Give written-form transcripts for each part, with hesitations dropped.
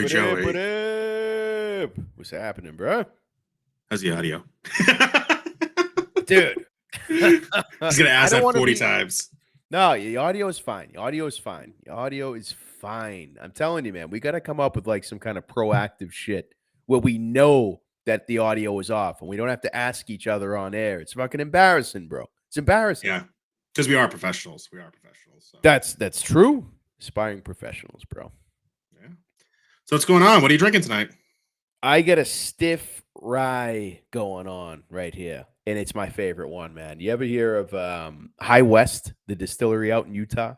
Joey. What's happening, bro? How's the audio? Dude. He's going to ask that 40 times. No, the audio is fine. The audio is fine. I'm telling you, man, we got to come up with like some kind of proactive shit where we know that the audio is off and we don't have to ask each other on air. It's fucking embarrassing, bro. It's embarrassing. Yeah, because we are professionals. So. That's true. Aspiring professionals, bro. Yeah. So what's going on? What are you drinking tonight? I get a stiff rye going on right here, and it's my favorite one, man. You ever hear of High West, the distillery out in Utah?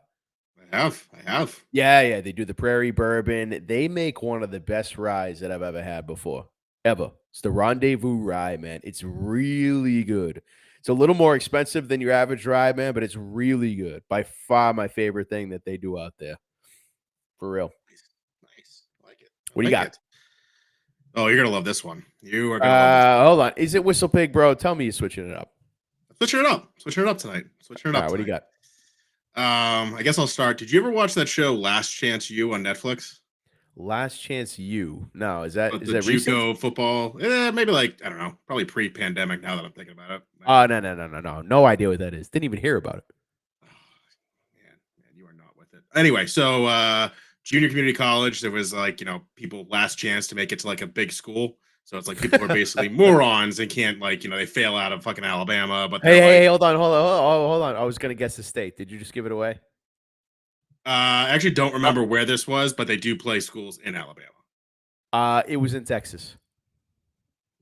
I have. Yeah, they do the Prairie Bourbon. They make one of the best ryes that I've ever had before, ever. It's the Rendezvous Rye, man. It's really good. It's a little more expensive than your average rye, man, but it's really good. By far my favorite thing that they do out there. For real. Nice. I like it. What do you got? Oh, you're going to love this one. You are going to love this one. Hold on. Is it Whistle Pig, bro? Tell me you're switching it up. Switching it up tonight. All right, what do you got? I guess I'll start. Did you ever watch that show Last Chance U on Netflix? Last Chance U. No, is that JUCO recent? Football? Maybe like, I don't know, probably pre-pandemic now that I'm thinking about it. Oh, no. No idea what that is. Didn't even hear about it. Oh, man, you are not with it. Anyway, so junior community college, there was like, people last chance to make it to like a big school. So it's like people are basically morons and can't like, they fail out of fucking Alabama. But hey, hold on. I was going to guess the state. Did you just give it away? I actually don't remember where this was, but they do play schools in Alabama. It was in Texas.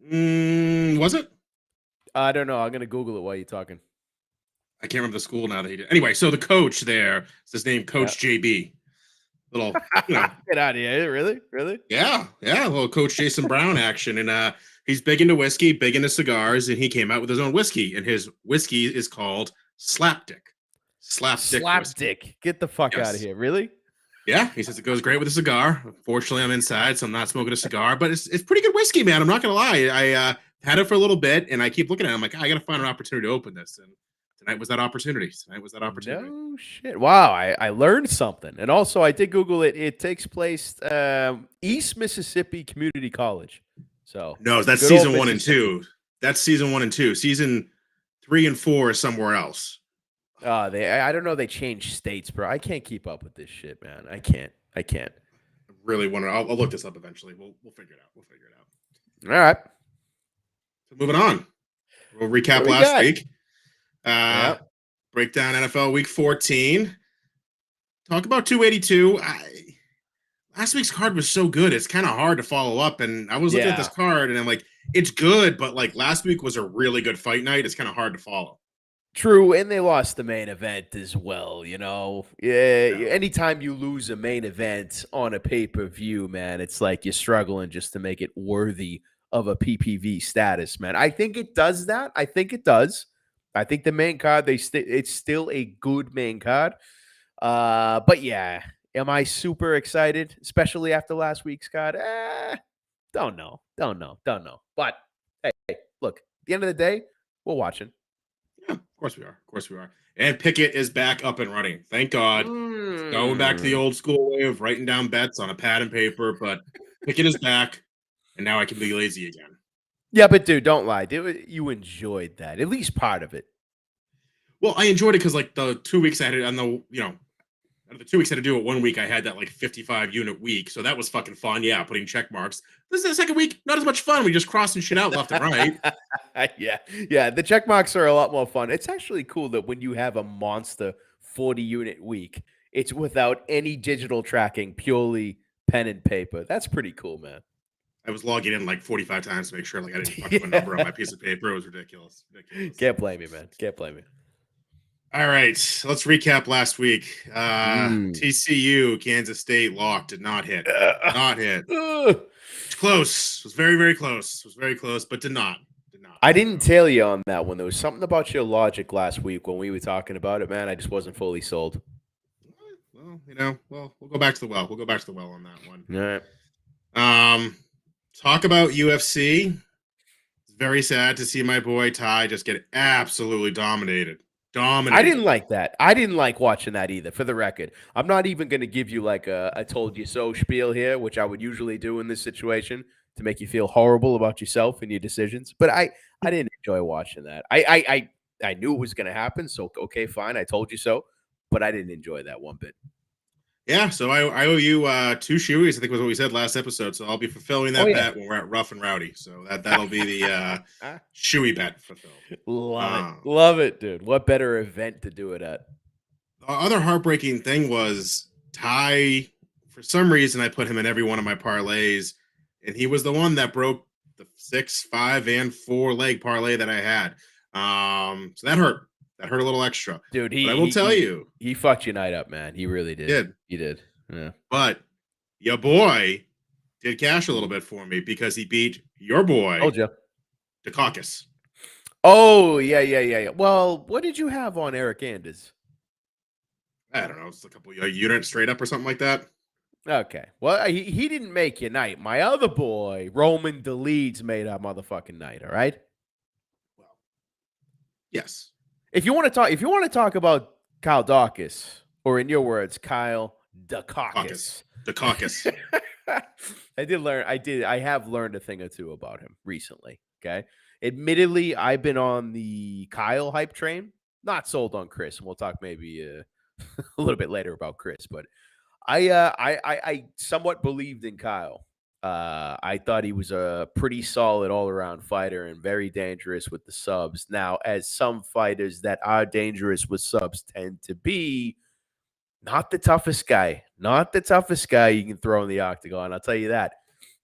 Was it? I don't know. I'm going to Google it while you're talking. I can't remember the school now that he did. Anyway, so the coach there is his name, Coach JB. Little, Get out of here. Really? Yeah. Little Coach Jason Brown action. And he's big into whiskey, big into cigars, and he came out with his own whiskey. And his whiskey is called Slapdick. Slapdick. Get the fuck out of here. Really? Yeah. He says it goes great with a cigar. Unfortunately, I'm inside, so I'm not smoking a cigar. But it's pretty good whiskey, man. I'm not going to lie. I had it for a little bit, and I keep looking at it. I'm like, I got to find an opportunity to open this. And tonight was that opportunity. No shit. Wow, I learned something. And also, I did Google it. It takes place East Mississippi Community College. So no, that's season 1 and 2. That's season 1 and 2. Season 3 and 4 is somewhere else. I don't know. They changed states, bro. I can't keep up with this shit, man. I can't. I really want to. I'll look this up eventually. We'll figure it out. All right. So moving on. We'll recap last week. Break down NFL Week 14. Talk about 282. Last week's card was so good. It's kind of hard to follow up. And I was looking at this card, and I'm like, it's good, but like last week was a really good fight night. It's kind of hard to follow. True, and they lost the main event as well, anytime you lose a main event on a pay-per-view, man, it's like you're struggling just to make it worthy of a PPV status, man. I think it does that. I think it does. I think the main card, it's still a good main card. But yeah, am I super excited, especially after last week's card? Don't know. But hey, look, at the end of the day, we're watching. Yeah, of course we are. And Pickett is back up and running. Thank God. Going back to the old school way of writing down bets on a pad and paper, but Pickett is back, and now I can be lazy again. Yeah, but dude, don't lie. You enjoyed that, at least part of it. Well, I enjoyed it because like the 2 weeks I had it on the, I Out of the 2 weeks I had to do it, 1 week I had that like 55 unit week, so that was fucking fun. Yeah, putting check marks. This is the second week, not as much fun. We just crossing shit out left and right. Yeah. The check marks are a lot more fun. It's actually cool that when you have a monster 40-unit week, it's without any digital tracking, purely pen and paper. That's pretty cool, man. I was logging in like 45 times to make sure like I didn't fuck up a Yeah. number on my piece of paper. It was ridiculous. Can't blame me, man. Can't blame me. All right, let's recap last week. Mm. TCU, Kansas State locked, did not hit. Not hit. Ugh. It's close. It was very, very close. It was very close, but did not. I didn't tell you on that one. There was something about your logic last week when we were talking about it, man. I just wasn't fully sold. Well, we'll go back to the well. We'll go back to the well on that one. All right. Talk about UFC. It's very sad to see my boy Ty just get absolutely dominated. I didn't like that. I didn't like watching that either, for the record. I'm not even going to give you like a told you so spiel here, which I would usually do in this situation to make you feel horrible about yourself and your decisions. But I didn't enjoy watching that. I knew it was going to happen, so okay, fine. I told you so, but I didn't enjoy that one bit. Yeah, so I owe you 2 shoeys, I think was what we said last episode. So I'll be fulfilling that bet when we're at Rough and Rowdy. So that'll be the shoey bet fulfilled. Love it, dude. What better event to do it at? The other heartbreaking thing was Ty. For some reason, I put him in every one of my parlays, and he was the one that broke the 6, 5, and 4 leg parlay that I had. So that hurt. That hurt a little extra. Dude, I will tell you. He fucked your night up, man. He really did. He did. Yeah. But your boy did cash a little bit for me because he beat your boy, Told you. Dukakis. Oh, yeah. Well, what did you have on Eric Anders? I don't know. It's a couple of units straight up or something like that. Okay. Well, he didn't make your night. My other boy, Roman DeLeeds, made our motherfucking night, all right? Well, yes. If you want to talk about Kyle Dawkins, or in your words, Kyle Dukakis. Dukakis. I have learned a thing or two about him recently. Okay. Admittedly, I've been on the Kyle hype train, not sold on Chris, and we'll talk maybe a little bit later about Chris, but I somewhat believed in Kyle. I thought he was a pretty solid all-around fighter and very dangerous with the subs. Now, as some fighters that are dangerous with subs tend to be, not the toughest guy you can throw in the octagon. I'll tell you that.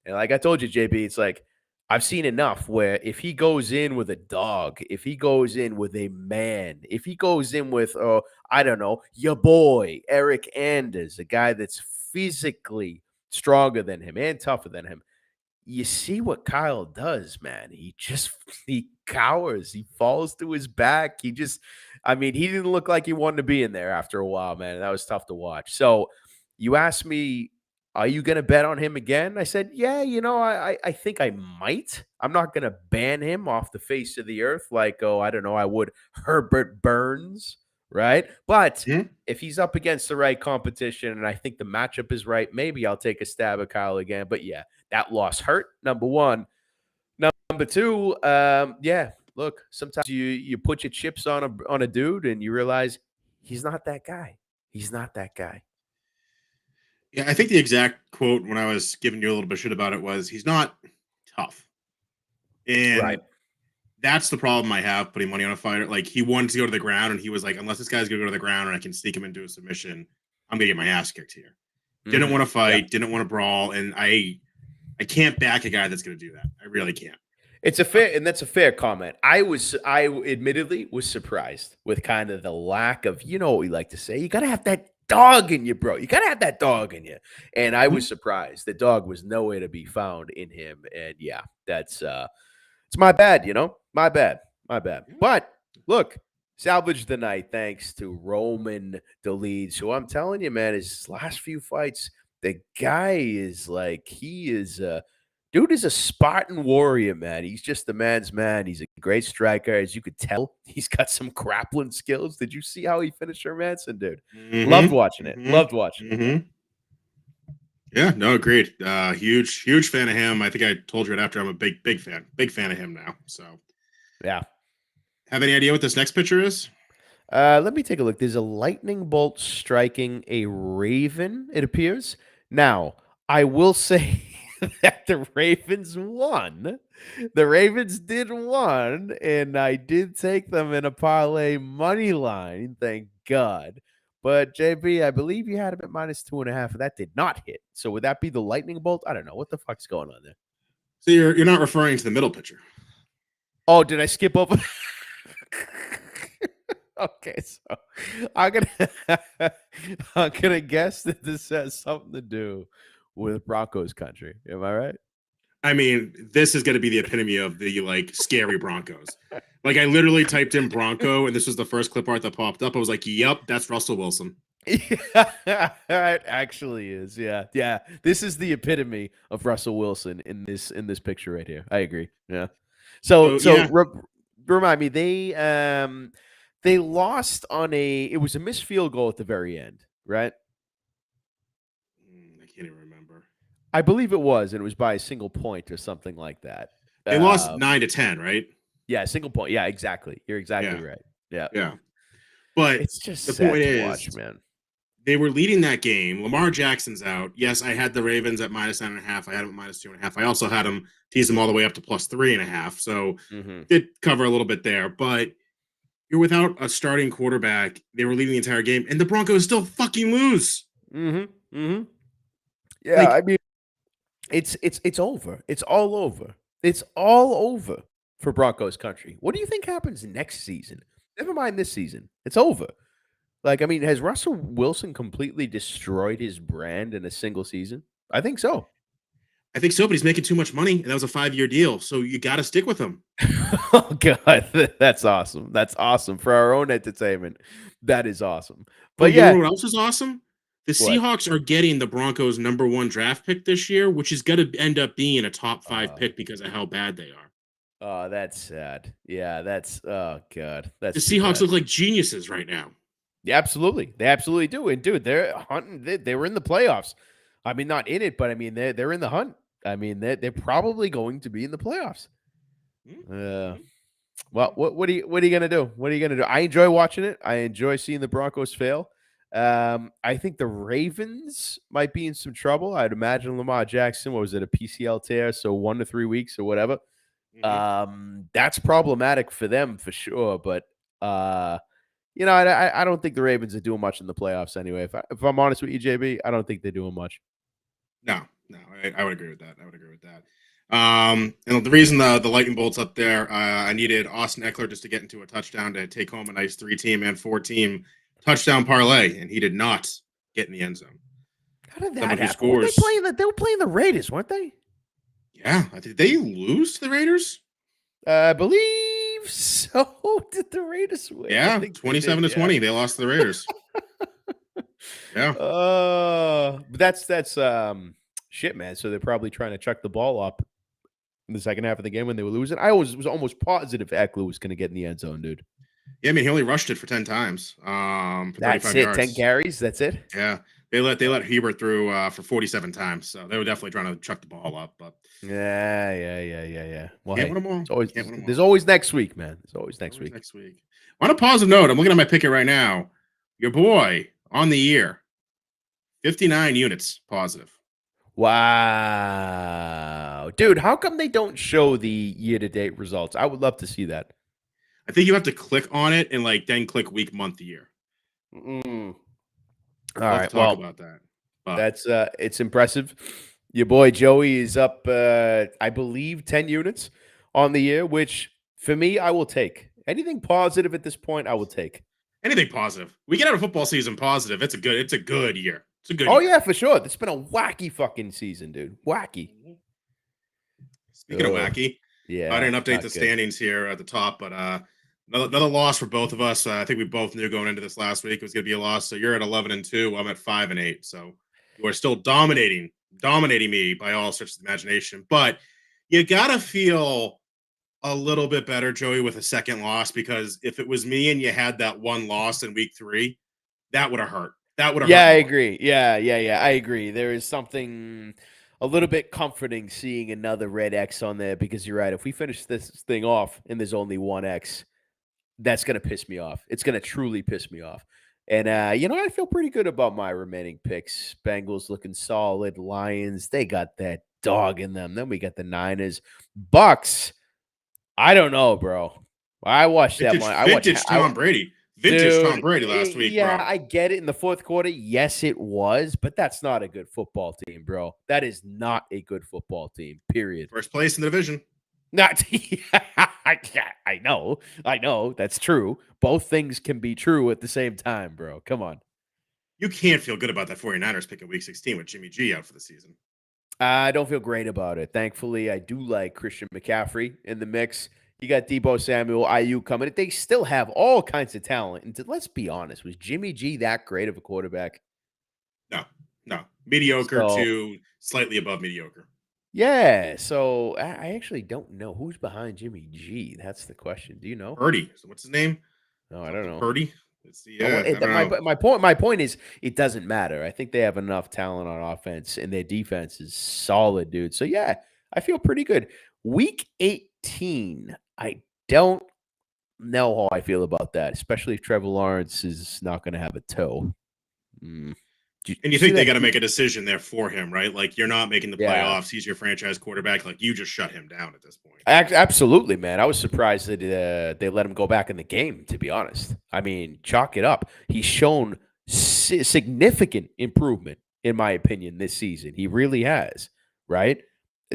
And like I told you, JB, it's like I've seen enough where if he goes in with a dog, if he goes in with a man, if he goes in with, I don't know, your boy, Eric Anders, a guy that's physically stronger than him and tougher than him, you see what Kyle does, man. He cowers. He falls to his back. He didn't look like he wanted to be in there after a while, man. That was tough to watch. So you asked me, are you going to bet on him again? I said, yeah, I think I might. I'm not going to ban him off the face of the earth like, I don't know, I would Herbert Burns, right? But if he's up against the right competition and I think the matchup is right, maybe I'll take a stab at Kyle again. But yeah, that loss hurt, number one. Number two, look, sometimes you put your chips on a dude and you realize he's not that guy. He's not that guy. Yeah, I think the exact quote when I was giving you a little bit of shit about it was, he's not tough. And that's the problem I have putting money on a fighter. Like, he wanted to go to the ground, and he was like, unless this guy's going to go to the ground and I can sneak him into a submission, I'm going to get my ass kicked here. Didn't want to fight, didn't want to brawl, and I can't back a guy that's going to do that. I really can't. That's a fair comment. I admittedly was surprised with kind of the lack of, what we like to say, you got to have that dog in you, bro. You got to have that dog in you. And I was surprised. The dog was nowhere to be found in him. And yeah, it's my bad, my bad. But look, salvaged the night thanks to Roman DeLeeds, who I'm telling you, man, his last few fights, the guy is like, dude is a Spartan warrior, man. He's just the man's man. He's a great striker. As you could tell, he's got some grappling skills. Did you see how he finished Hermanson, dude? Loved watching it. Loved watching it. Yeah, no, agreed. Huge fan of him. I think I told you it after. I'm a big fan of him now. So, yeah. Have any idea what this next picture is? Let me take a look. There's a lightning bolt striking a raven, it appears. Now, I will say that the Ravens won. The Ravens did won, and I did take them in a parlay money line, thank God. But JB, I believe you had them at -2.5, and that did not hit. So would that be the lightning bolt? I don't know. What the fuck's going on there? So you're not referring to the middle pitcher. Oh, did I skip over? Okay, so I'm gonna I'm gonna guess that this has something to do with Broncos country. Am I right? I mean, this is going to be the epitome of the like scary Broncos. Like I literally typed in Bronco, and this was the first clip art that popped up. I was like, "Yep, that's Russell Wilson." Yeah, it actually is. Yeah, yeah. This is the epitome of Russell Wilson in this picture right here. I agree. Yeah. So So so yeah, remind me, they lost on it was a missed field goal at the very end, right? I can't even remember. I believe it was, and it was by a single point or something like that. They lost Um, 9-10, right? yeah, single point. Yeah, exactly. You're exactly Yeah, right. Yeah. yeah. But It's just the sad point to watch, is, man. they were leading that game. Lamar Jackson's out. Yes, I had the Ravens at -9.5. I had them at -2.5. I also had them tease them all the way up to +3.5. So Mhm. did cover a little bit there. But you're without a starting quarterback. They were leading the entire game, and the Broncos still fucking lose. Mhm. Mhm. Yeah, I Like, mean, it's over. It's all over. It's all over for Broncos country. What do you think happens next season? Never mind this season. It's over. Like, I mean, has Russell Wilson completely destroyed his brand in a single season? I think so. I think so, but he's making too much money, and that was a 5-year deal. So you got to stick with him. Oh god, that's awesome. That's awesome for our own entertainment. That is awesome. Oh, But you yeah, know what else is awesome? The what? Seahawks are getting the Broncos' #1 draft pick this year, which is going to end up being a top 5 Uh, pick because of how bad they are. oh, that's sad. Yeah, that's oh god, The that's too Seahawks bad. look like geniuses right now. Yeah, absolutely, they absolutely do. And dude, they're hunting. They were in the playoffs. I mean, not in it, but I mean, they're in the hunt. I mean, they're probably going to be in the playoffs. Uh, Mhm. Well, what are you gonna do? What are you gonna do? I enjoy watching it. I enjoy seeing the Broncos fail. I think the Ravens might be in some trouble. I'd imagine Lamar Jackson, what was it, a PCL tear, so 1 to 3 weeks or whatever. Mhm. That's problematic for them for sure. But uh, I don't think the Ravens are doing much in the playoffs anyway. If I'm honest with you, JB, I don't think they're doing much. No, no, I would agree with that. I would agree with that. And the reason the lightning bolts up there, I needed Austin Eckler just to get into a touchdown to take home a nice 3-team and 4-team touchdown parlay, and he did not get in the end zone. How did Someone that who happen? Were they scores, playing They were playing the Raiders, weren't they? yeah, did they lose to the Raiders? I believe so. Did the Raiders win? I Yeah, think they did. 27 to Yeah. 20, they lost to the Raiders. Yeah, But that's shit, man. So they're probably trying to chuck the ball up in the second half of the game when they were losing. I was almost positive Eckler was going to get in the end zone, dude. yeah. I mean, he only rushed it for 10 times, for That's 35 it. 10 yards. carries. That's it. Yeah, they let Hebert through for 47 times, so they were definitely trying to chuck the ball up, but Yeah. Well, can't hey, win them all. it's always Can't win them there's all. always next week, man. There's always next Always week. next week. On a positive note, I'm looking at my picket right now. Your boy on the year, 59 units positive. Wow, dude. How come they don't show the year-to-date results? I would love to see that. I think you have to click on it and like then click week, month, year. Mm. All We'll have to right. talk Well, about that. But that's it's impressive. Your boy Joey is up I believe 10 units on the year, which for me I will take. Anything positive at this point I will take. anything positive. We get out of football season positive. It's a good year. It's a good Oh year. yeah, for sure. It's been a wacky fucking season, dude. Wacky. Speaking of Oh, wacky, I yeah, didn't update not the good. standings here at the top, but another loss for both of us. I think we both knew going into this last week it was going to be a loss. So you're at 11-2. I'm at 5-8. So you are still dominating me by all sorts of imagination. But you gotta feel a little bit better, Joey, with a second loss because if it was me and you had that one loss in week 3, that would have hurt. That would have Yeah, hurt I more. agree. Yeah. I agree. There is something a little bit comforting seeing another red X on there because you're right. If we finish this thing off and there's only one X, that's going to piss me off. It's going to truly piss me off. And, I feel pretty good about my remaining picks. Bengals looking solid. Lions, they got that dog in them. Then we got the Niners. Bucks, I don't know, bro. I watched that one. Vintage Tom Brady. Vintage Dude, Tom Brady last week, yeah, bro. I get it in the fourth quarter. Yes, it was, but that's not a good football team, bro. That is not a good football team, period. First place in the division. Not, I know, that's true. Both things can be true at the same time, bro. Come on. You can't feel good about that 49ers pick in week 16 with Jimmy G out for the season. I don't feel great about it. Thankfully, I do like Christian McCaffrey in the mix. You got Debo Samuel, IU coming. They still have all kinds of talent. And let's be honest, was Jimmy G that great of a quarterback? No. Mediocre So, to slightly above mediocre. yeah. So I actually don't know who's behind Jimmy G. That's the question. Do you know? Purdy. So what's his name? No, I don't know. Purdy. Let's see. Well, I don't know. my point is it doesn't matter. I think they have enough talent on offense, and their defense is solid, dude. So yeah, I feel pretty good. Week 18, I don't know how I feel about that, especially if Trevor Lawrence is not going to have a toe. And you think they got to make a decision there for him, right? Like, you're not making the playoffs. He's your franchise quarterback. Like, you just shut him down at this point. Absolutely, man. I was surprised that they let him go back in the game, to be honest. I mean, chalk it up. He's shown significant improvement, in my opinion, this season. He really has, right?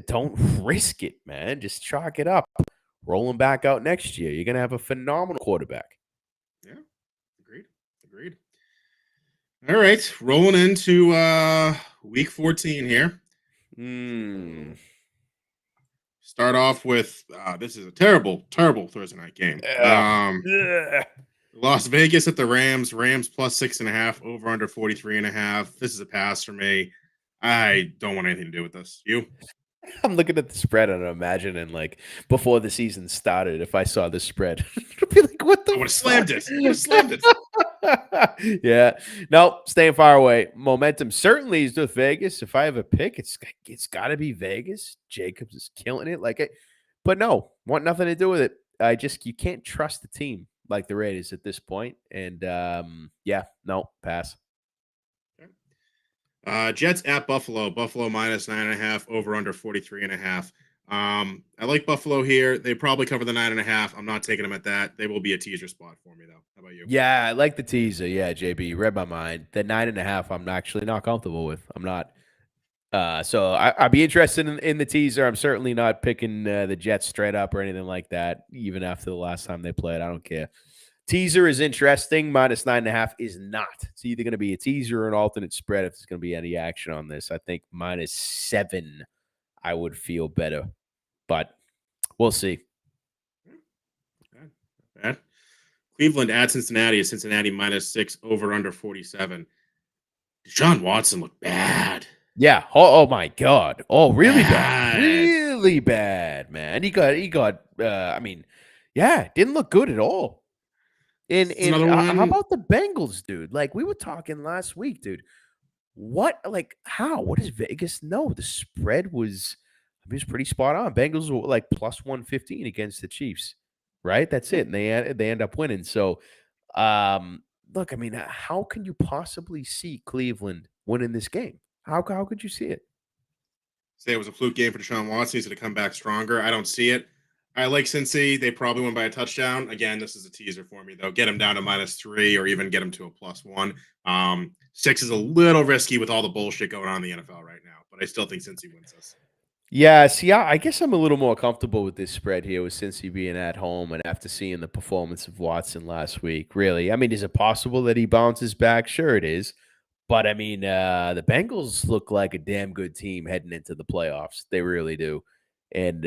Don't risk it, man. Just chalk it up. Roll him back out next year. You're going to have a phenomenal quarterback. Yeah, agreed. All right, rolling into week 14 here. Start off with this is a terrible Thursday night game. Las Vegas at the Rams. Rams plus 6.5, over under 43.5. This is a pass for me. I don't want anything to do with this. You? I'm looking at the spread and I'm imagining, like, before the season started, if I saw this spread, I'd be like, what the I would have slammed it. Yeah. No, staying far away. Momentum certainly is with Vegas. If I have a pick, it's got to be Vegas. Jacobs is killing it. But no, want nothing to do with it. You can't trust the team like the Raiders at this point. And no, pass. Jets at Buffalo. Buffalo minus 9.5, over under 43.5. I like Buffalo here. They probably cover the 9.5. I'm not taking them at that. They will be a teaser spot for me, though. How about you? Yeah, I like the teaser. Yeah, JB, you read my mind. The 9.5, I'm actually not comfortable with. I'm not. So I'd be interested in the teaser. I'm certainly not picking the Jets straight up or anything like that, even after the last time they played. I don't care. Teaser is interesting. Minus 9.5 is not. It's either going to be a teaser or an alternate spread if there's going to be any action on this. I think minus 7, I would feel better. But we'll see. Bad. Cleveland at Cincinnati. Cincinnati minus 6, over under 47. Deshaun Watson looked bad. Yeah. Oh my God. Oh, really bad. Really bad, man. He got. Didn't look good at all. And how about the Bengals, dude? Like, we were talking last week, dude. What? Like, how? What does Vegas know? The spread was pretty spot on. Bengals were like plus 115 against the Chiefs, right? That's it. And they end up winning. So, look, I mean, how can you possibly see Cleveland winning this game? How could you see it? Say it was a fluke game for Deshaun Watson. He's going to come back stronger. I don't see it. I like Cincy. They probably win by a touchdown. Again, this is a teaser for me, though. Get him down to minus 3 or even get him to a +1. 6 is a little risky with all the bullshit going on in the NFL right now, but I still think Cincy wins this. Yeah, see, I guess I'm a little more comfortable with this spread here with Cincy being at home and after seeing the performance of Watson last week. Really, I mean, is it possible that he bounces back? Sure, it is. But, I mean, the Bengals look like a damn good team heading into the playoffs. They really do. And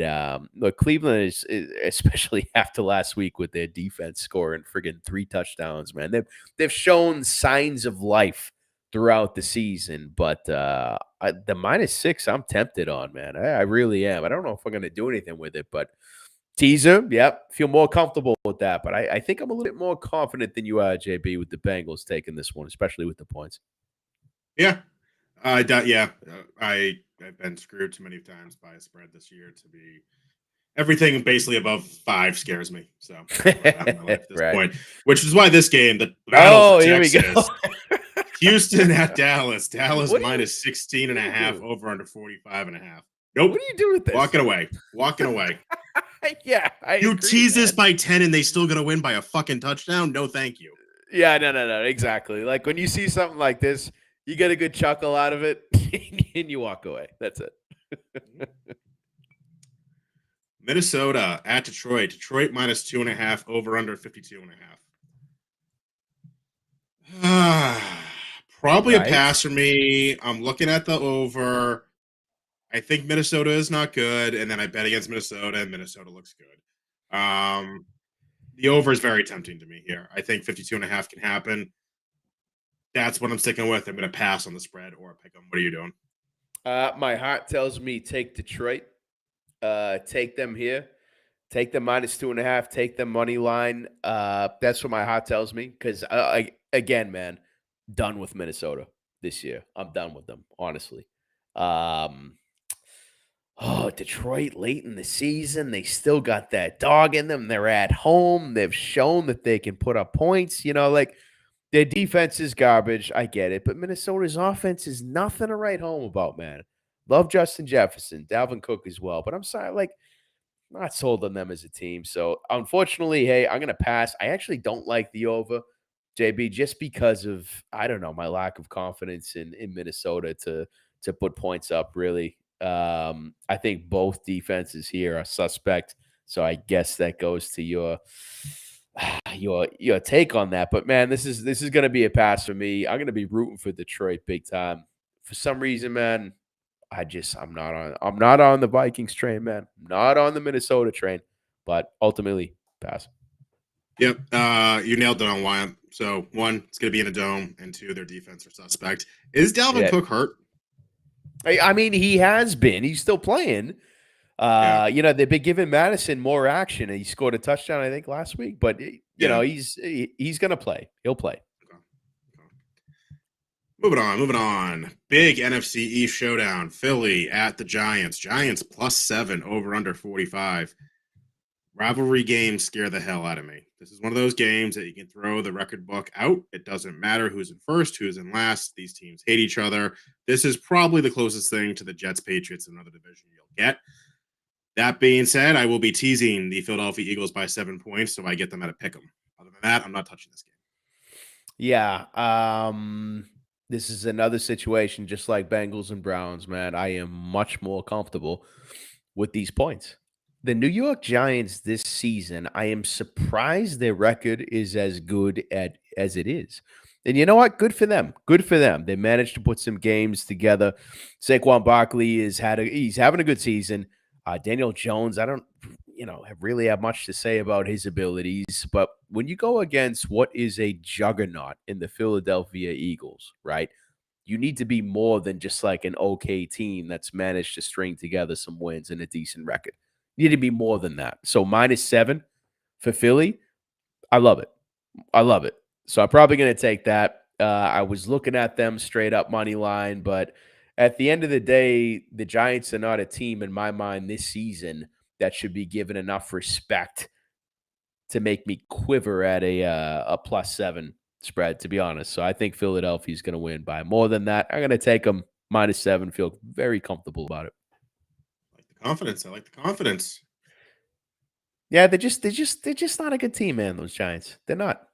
look, Cleveland is especially after last week with their defense scoring friggin' 3 touchdowns, man. They've shown signs of life throughout the season, but the -6, I'm tempted on, man. I really am. I don't know if I'm going to do anything with it, but teaser, yep, feel more comfortable with that. But I think I'm a little bit more confident than you are, JB, with the Bengals taking this one, especially with the points. Yeah, I've been screwed too many times by a spread this year to be everything basically above 5 scares me. So that's where I'm at in my life at this Right. point. Which is why this game, the battle for Oh, here we go. Texas, Houston at Dallas. Dallas What do you minus 16 and what a do you half, do? over under 45 and a half. What Nope. do you do with this? Walking away. Walking away. Yeah, I You agree, tease this man. by 10 and they still gonna win by a fucking touchdown? No, thank you. Yeah, no, exactly. Like when you see something like this, you get a good chuckle out of it and you walk away. That's it. Minnesota at Detroit. Detroit minus 2.5, over under 52 and a half. Probably a Right? pass for me. I'm looking at the over. I think Minnesota is not good, and then I bet against Minnesota, and Minnesota looks good. The over is very tempting to me here. I think 52 and a half can happen. That's what I'm sticking with. I'm going to pass on the spread or pick them. What are you doing? My heart tells me take Detroit. Take them here. Take them minus 2.5. Take them money line. That's what my heart tells me. Because again, man, done with Minnesota this year. I'm done with them, honestly. Detroit late in the season, they still got that dog in them. They're at home. They've shown that they can put up points. Like their defense is garbage. I get it, but Minnesota's offense is nothing to write home about, man. Love Justin Jefferson, Dalvin Cook as well, but I'm sorry, like not sold on them as a team. So unfortunately, hey, I'm gonna pass. I actually don't like the over, JB, just because of I don't know my lack of confidence in Minnesota to put points up. Really, I think both defenses here are suspect. So I guess that goes to your your take on that. But man, this is gonna be a pass for me. I'm gonna be rooting for Detroit big time. For some reason, man, I'm not on the Vikings train, man. I'm not on the Minnesota train, but ultimately pass. Yep. You nailed it on why. So, one, it's going to be in a dome, and two, their defense are suspect. Is Dalvin Yeah. Cook hurt? I mean, he has been. He's still playing. Yeah. They've been giving Madison more action. He scored a touchdown, I think, last week. But Yeah. he's gonna play. He'll play. Okay. Moving on. Big NFC East showdown. Philly at the Giants. Giants plus 7, over under 45. Rivalry games scare the hell out of me. This is one of those games that you can throw the record book out. It doesn't matter who's in first, who's in last. These teams hate each other. This is probably the closest thing to the Jets Patriots in another division you'll get. That being said, I will be teasing the Philadelphia Eagles by 7 points, so I get them at a pick 'em. Other than that, I'm not touching this game. Yeah. This is another situation just like Bengals and Browns, man. I am much more comfortable with these points. The New York Giants this season, I am surprised their record is as good as it is. And you know what? Good for them. Good for them. They managed to put some games together. Saquon Barkley he's having a good season. Daniel Jones, I don't, really have much to say about his abilities, but when you go against what is a juggernaut in the Philadelphia Eagles, right? You need to be more than just like an okay team that's managed to string together some wins and a decent record. You need to be more than that. So -7 for Philly, I love it. I love it. So I'm probably going to take that. I was looking at them straight up money line, but at the end of the day, the Giants are not a team in my mind this season that should be given enough respect to make me quiver at a +7 spread, to be honest. So I think Philadelphia is going to win by more than that. I'm going to take them -7. Feel very comfortable about it. I like the confidence. I like the confidence. Yeah, they're just not a good team, man. Those Giants, they're not.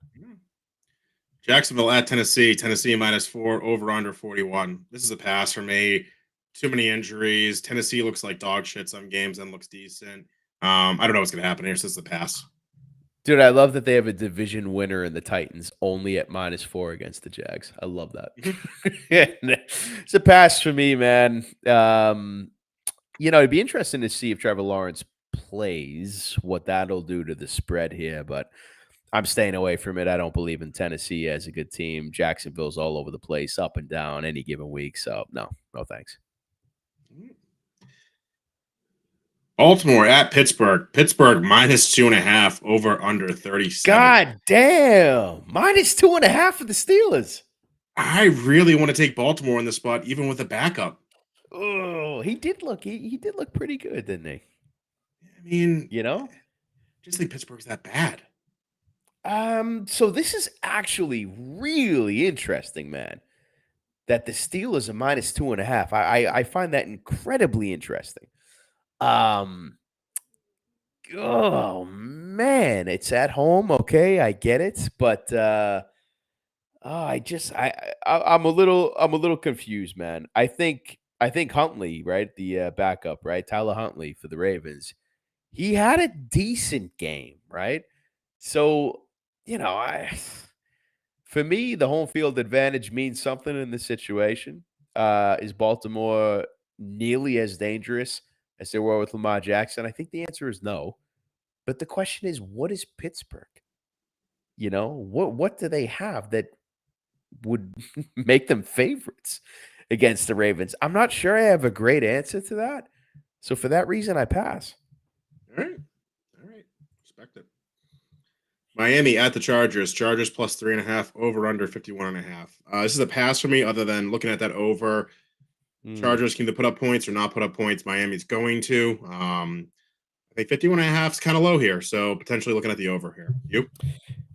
Jacksonville at Tennessee. Tennessee -4, over under 41. This is a pass for me. Too many injuries. Tennessee looks like dog shit some games and looks decent. I don't know what's going to happen here. So it's a pass. Dude, I love that they have a division winner in the Titans only at -4 against the Jags. I love that. It's a pass for me, man. It'd be interesting to see if Trevor Lawrence plays, what that'll do to the spread here, but I'm staying away from it. I don't believe in Tennessee as a good team. Jacksonville's all over the place, up and down any given week. So no thanks. Baltimore at Pittsburgh. Pittsburgh -2.5, over under 37. God damn. -2.5 for the Steelers. I really want to take Baltimore in this spot, even with a backup. Oh, he did look pretty good, didn't he? mean, You know? just think Pittsburgh's that bad. So this is actually really interesting, man. That the Steelers are minus 2.5. I find that incredibly interesting. Um, oh man, it's at home. Okay, I get it, but I just I'm a little confused, man. I think Huntley, right, the backup, right, Tyler Huntley for the Ravens. He had a decent game, right? So you know, I for me, the home field advantage means something in this situation. Is Baltimore nearly as dangerous as they were with Lamar Jackson? I think the answer is no. But the question is, what is Pittsburgh? You know, what do they have that would make them favorites against the Ravens? I'm not sure I have a great answer to that. So for that reason, I pass. All right. All right. Respect it. Miami at the Chargers. Chargers plus 3.5, over under 51.5. This is a pass for me, other than looking at that over. Mm. Chargers can either put up points or not put up points. Miami's going to. I think 51.5 is kind of low here. So potentially looking at the over here. You?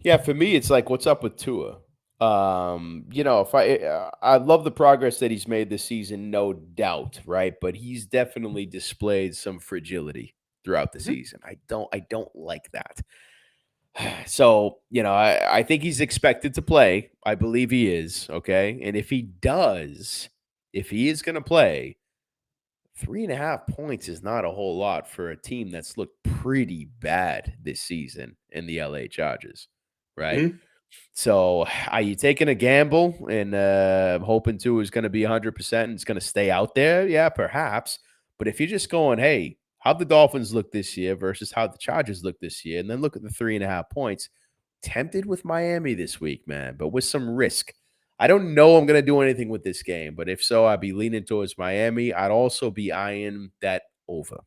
Yeah, for me, it's like, what's up with Tua? You know, if I love the progress that he's made this season, no doubt, right? But he's definitely displayed some fragility throughout the Mhm. season. I don't like that. So, you know, I think he's expected to play. I believe he is, okay? And if he does, if he is going to play, 3.5 points is not a whole lot for a team that's looked pretty bad this season in the LA Chargers, right? Mhm. So, are you taking a gamble and hoping to is going to be 100% and it's going to stay out there? Yeah, perhaps. But if you're just going, hey, how the Dolphins look this year versus how the Chargers look this year, and then look at the 3.5 points, tempted with Miami this week, man, but with some risk. I don't know I'm going to do anything with this game, but if so, I'd be leaning towards Miami. I'd also be eyeing that over.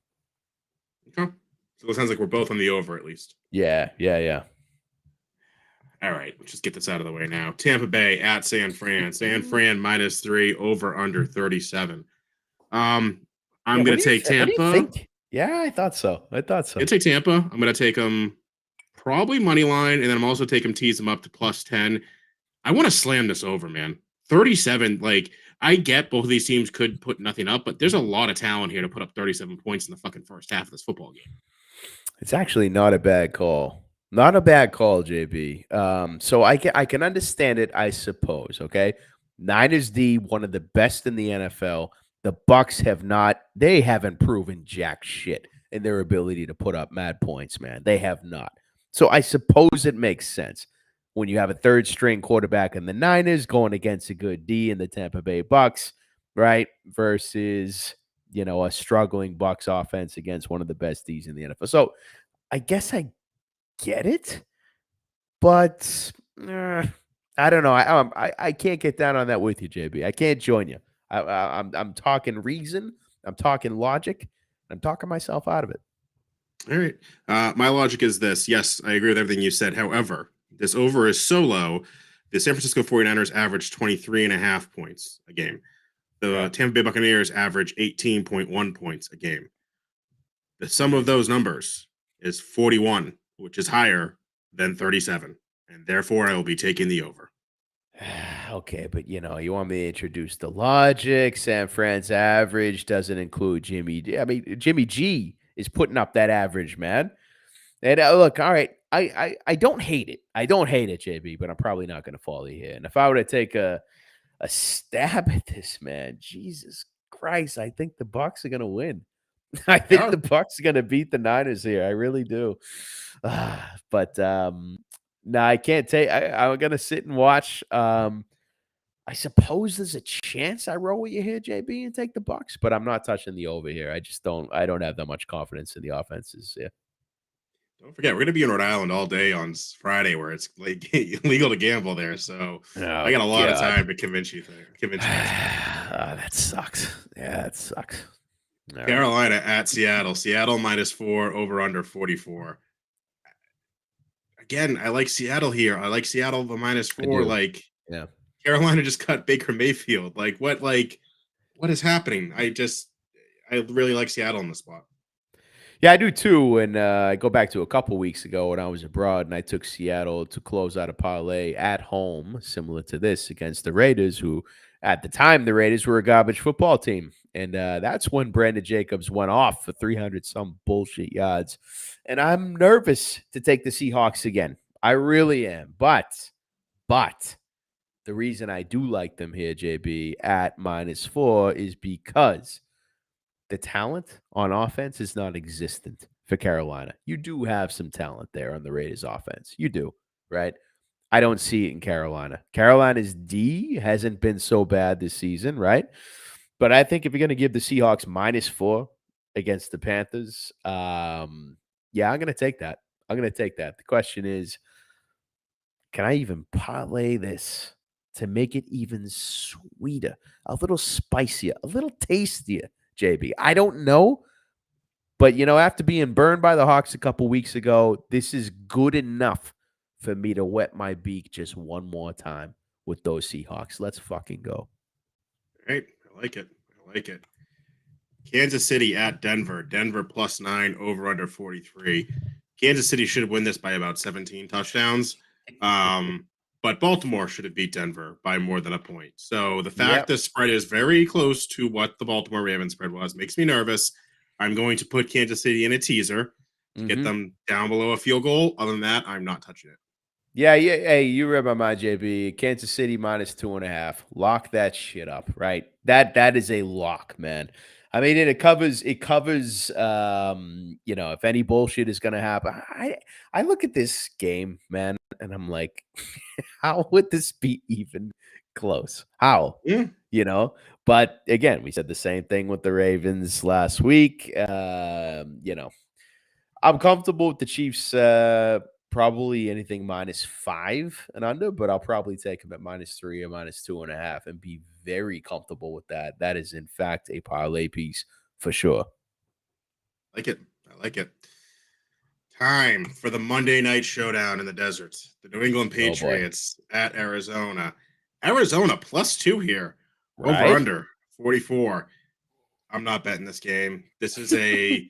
Okay. So it sounds like we're both on the over at least. Yeah, yeah, yeah. All right, let's just get this out of the way now. Tampa Bay at San Fran. San Fran minus 3, over under 37. Yeah, I'm gonna take what do you Tampa. think? Yeah, I thought so. I thought I'm gonna so. take Tampa. I'm gonna take them probably money line, and then I'm also taking tease them up to plus 10. I want to slam this over, man. 37. Like, I get both of these teams could put nothing up, but there's a lot of talent here to put up 37 points in the fucking first half of this football game. It's actually not a bad call. Not a bad call, JB. So I can understand it, I suppose. Okay, Niners D, one of the best in the NFL. The Bucks have not. They haven't proven jack shit in their ability to put up mad points, man. They have not. So I suppose it makes sense when you have a third string quarterback in the Niners going against a good D in the Tampa Bay Bucks, right? Versus a struggling Bucks offense against one of the best Ds in the NFL. So I guess I get it, but I don't know. I can't get down on that with you, JB. I can't join you. I'm talking reason. I'm talking logic. I'm talking myself out of it. All right. My logic is this. Yes, I agree with everything you said. However, this over is so low. The San Francisco 49ers average 23.5 points a game. The Okay. Tampa Bay Buccaneers average 18.1 points a game. The sum of Mm. those numbers is 41, which is higher than 37. And therefore, I will be taking the over. Okay, but you want me to introduce the logic. San Fran's average doesn't include Jimmy. I mean, Jimmy G is putting up that average, man. And look, all right, I don't hate it. I don't hate it, JB, but I'm probably not going to follow you here. And if I were to take a stab at this, man, Jesus Christ, I think the Bucks are going to win. I think Yeah. the Bucks are going to beat the Niners here. I really do. But no, I can't take. I'm going to sit and watch. I suppose there's a chance I roll with you here, JB, and take the Bucks, but I'm not touching the over here. I just don't. I don't have that much confidence in the offenses. Yeah. Don't forget, we're going to be in Rhode Island all day on Friday, where it's like illegal to gamble there. So Oh I got a lot of God. time to convince you guys to bet. Ah, that sucks. Yeah, that sucks. All right. Carolina at Seattle. Seattle minus 4, over under 44. Again, I like Seattle here. I like Seattle the minus I 4. do. Like, Yeah. Carolina just cut Baker Mayfield. What is happening? I really like Seattle in the spot. Yeah, I do too. And I go back to a couple weeks ago when I was abroad and I took Seattle to close out a parlay at home, similar to this, against the Raiders, who at the time the Raiders were a garbage football team. And that's when Brandon Jacobs went off for 300 some bullshit yards. And I'm nervous to take the Seahawks again. I really am. But the reason I do like them here, JB, at -4 is because the talent on offense is not existent for Carolina. You do have some talent there on the Raiders offense. You do, right? I don't see it in Carolina. Carolina's D hasn't been so bad this season, right? But I think if you're going to give the Seahawks -4 against the Panthers, yeah, I'm going to take that. I'm going to take that. The question is, can I even parlay this to make it even sweeter, a little spicier, a little tastier, JB? I don't know. But, after being burned by the Hawks a couple weeks ago, this is good enough for me to wet my beak just one more time with those Seahawks. Let's fucking go. All right. I like it. I like it. Kansas City at Denver. Denver +9, over under 43. Kansas City should win this by about 17 touchdowns. But Baltimore should have beat Denver by more than a point. So the fact the spread is very close to what the Baltimore Ravens spread was makes me nervous. I'm going to put Kansas City in a teaser to get them down below a field goal. Other than that, I'm not touching it. Yeah. Hey, you read my mind, JB. Kansas City -2.5. Lock that shit up, right? That is a lock, man. I mean, it covers, if any bullshit is gonna happen. I look at this game, man, and I'm like, how would this be even close? How? Yeah. But again, we said the same thing with the Ravens last week. I'm comfortable with the Chiefs, probably anything -5 and under, but I'll probably take them at -3 or -2.5 and be very comfortable with that. That is, in fact, a parlay piece for sure. I like it. I like it. Time for the Monday night showdown in the desert. The New England Patriots at Arizona. Arizona +2 here. Over Right? under 44. I'm not betting this game. This is a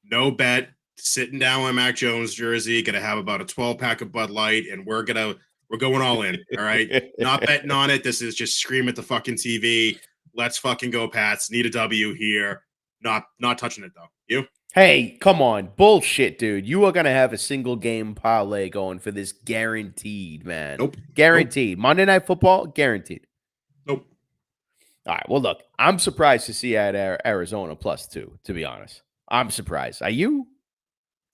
no bet. Sitting down with Mac Jones jersey, gonna have about a 12 pack of Bud Light, and we're going all in. All right, not betting on it. This is just scream at the fucking TV. Let's fucking go, Pats. Need a W here. Not touching it though. You? Hey, come on. Bullshit, dude. You are going to have a single game parlay going for this guaranteed, man. Nope. Guaranteed. Nope. Monday Night Football, guaranteed. Nope. All right. Well, look, I'm surprised to see at Arizona +2, to be honest. I'm surprised. Are you?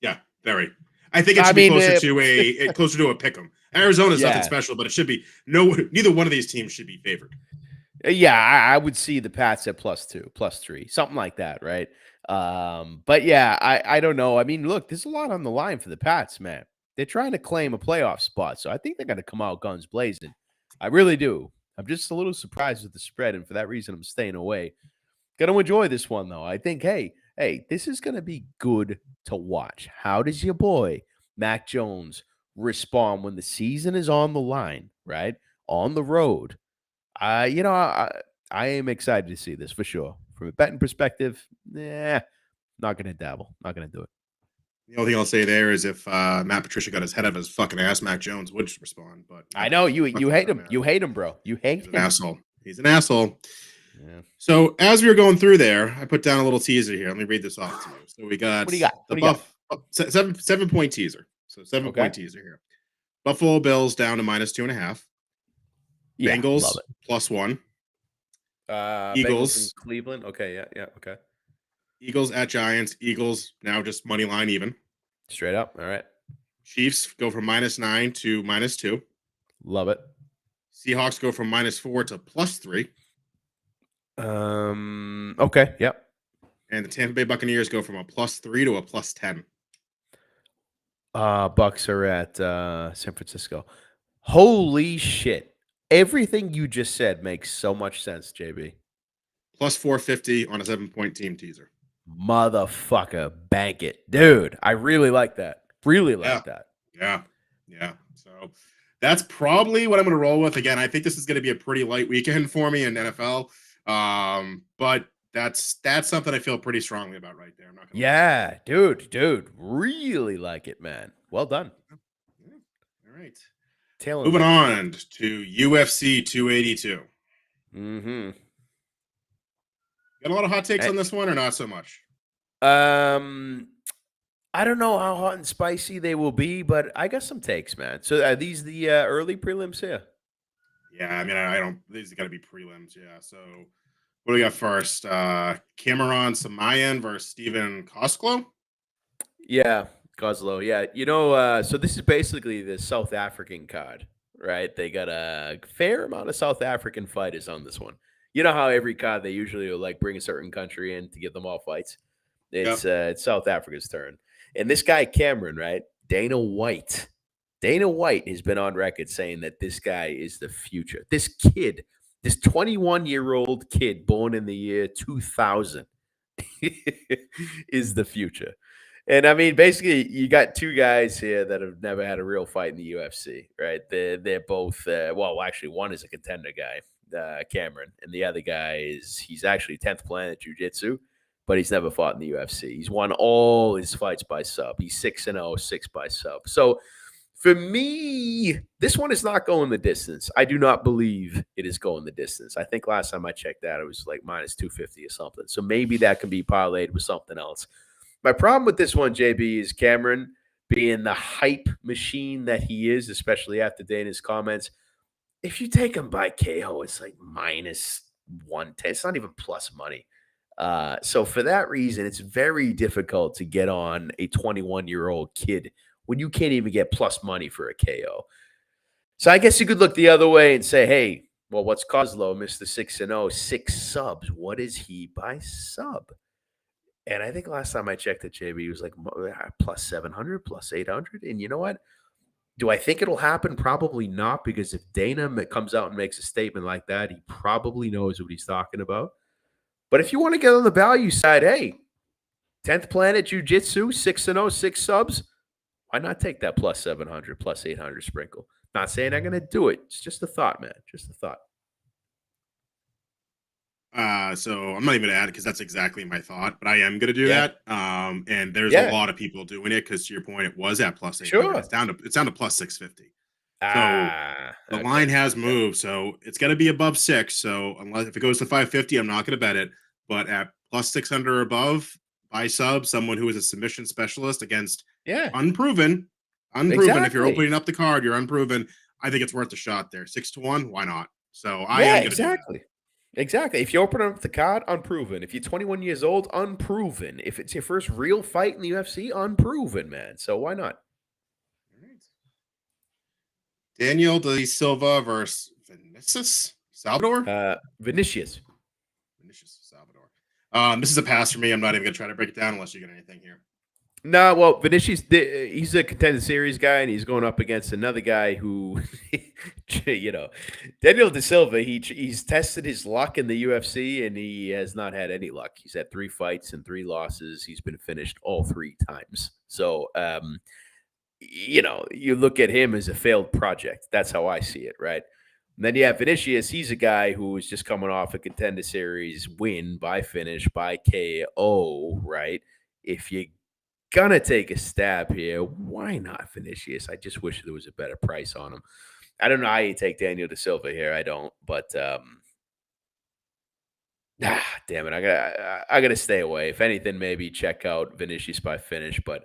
Yeah, very. I think it should be closer to a pick 'em. Arizona's nothing special, but it should be neither one of these teams should be favored. Yeah, I would see the Pats at +2, +3, something like that, right? But yeah, I don't know. I mean, look, there's a lot on the line for the Pats, man. They're trying to claim a playoff spot, so I think they're going to come out guns blazing. I really do. I'm just a little surprised with the spread, and for that reason, I'm staying away. Going to enjoy this one, though. I think, hey, this is going to be good to watch. How does your boy, Mac Jones, respond when the season is on the line, right? On the road. I am excited to see this for sure. From a betting perspective, not going to dabble. Not going to do it. The only thing I'll say there is if Matt Patricia got his head out of his fucking ass, Mac Jones would respond. But I know you hate him. You hate him, bro. You hate him. He's an asshole. He's an asshole. Yeah. So as we were going through there, I put down a little teaser here. Let me read this off to you. So we got what do you got? The 7-point teaser. So 7-point teaser here. Buffalo Bills down to -2.5. Yeah, Bengals +1. Eagles in Cleveland. Okay, yeah, okay. Eagles at Giants. Eagles now just money line even. Straight up. All right. Chiefs go from -9 to -2. Love it. Seahawks go from -4 to +3. Okay. Yep. And the Tampa Bay Buccaneers go from a +3 to a +10. Bucks are at San Francisco. Holy shit. Everything you just said makes so much sense, JB. +450 on a 7-point team teaser. Motherfucker, bank it. Dude, I really like that. Really like that. Yeah. So that's probably what I'm going to roll with. Again, I think this is going to be a pretty light weekend for me in NFL. But That's something I feel pretty strongly about right there. I'm not gonna lie. Yeah, dude, really like it, man. Well done. Yeah. All right. Tailing Moving lips. on to UFC 282. Mm-hmm. Got a lot of hot takes Eh, on this one, or not so much? Um, I don't know how hot and spicy they will be, but I got some takes, man. So are these the early prelims here? Yeah, I mean, I don't. These got to be prelims. Yeah. So, what do we got first? Cameron Samayan versus Steven Kosklo. Yeah, Goslow. Yeah, so this is basically the South African card, right? They got a fair amount of South African fighters on this one. You know how every card they usually will like bring a certain country in to give them all fights. Yep. It's South Africa's turn, and this guy Cameron, right? Dana White. Dana White has been on record saying that this guy is the future. This kid, this 21-year-old kid born in the year 2000 is the future. And I mean, basically, you got two guys here that have never had a real fight in the UFC, right? They're both well, actually, one is a contender guy, Cameron, and the other guy he's actually 10th planet jiu-jitsu, but he's never fought in the UFC. He's won all his fights by sub. He's 6-0, 6 by sub. So for me, this one is not going the distance. I do not believe it is going the distance. I think last time I checked that, it was like minus 250 or something. So maybe that can be parlayed with something else. My problem with this one, JB, is Cameron being the hype machine that he is, especially after Dana's comments. If you take him by KO, it's like minus 110. It's not even plus money. So for that reason, it's very difficult to get on a 21-year-old kid when you can't even get plus money for a KO. So I guess you could look the other way and say, hey, well, what's Kozlov, Mr. 6-0, 6 subs? What is he by sub? And I think last time I checked at JB, he was like plus 700, plus 800. And you know what? Do I think it'll happen? Probably not, because if Dana comes out and makes a statement like that, he probably knows what he's talking about. But if you want to get on the value side, hey, 10th Planet Jiu-Jitsu, 6-0, 6 subs, why not take that plus 700, plus 800 sprinkle? Not saying I'm going to do it. It's just a thought, man. Just a thought. So I'm not even gonna add it because that's exactly my thought, but I am gonna do Yeah. that. And there's a Yeah. lot of people doing it because to your point, it was at plus 800. Sure. It's down to plus 650. So the Okay. line has Okay. moved, so it's got to be above 6. So unless if it goes to 550, I'm not going to bet it. But at plus 600 or above, buy sub someone who is a submission specialist against Yeah. unproven. If you're Exactly. opening up the card, you're unproven. I think it's worth a shot there. 6-1, why not? So I Yeah, am going to do that. exactly. Exactly. If you open up the card, unproven. If you're 21 years old, unproven. If it's your first real fight in the UFC, unproven, man. So why not? All right. Daniel De Silva versus Vinicius Salvador. Vinicius. Vinicius Salvador. This is a pass for me. I'm not even going to try to break it down unless you get anything here. No, well, Vinicius, he's a contender series guy, and he's going up against another guy who, Daniel De Silva. He's tested his luck in the UFC, and he has not had any luck. He's had 3 fights and 3 losses. He's been finished all 3 times. So, you look at him as a failed project. That's how I see it, right? And then you have Vinicius. He's a guy who is just coming off a contender series win by finish by KO, right? If you gonna take a stab here. Why not Vinicius? I just wish there was a better price on him. I don't know how you take Daniel De Silva here. I don't, but damn it, I gotta stay away. If anything, maybe check out Vinicius by finish, but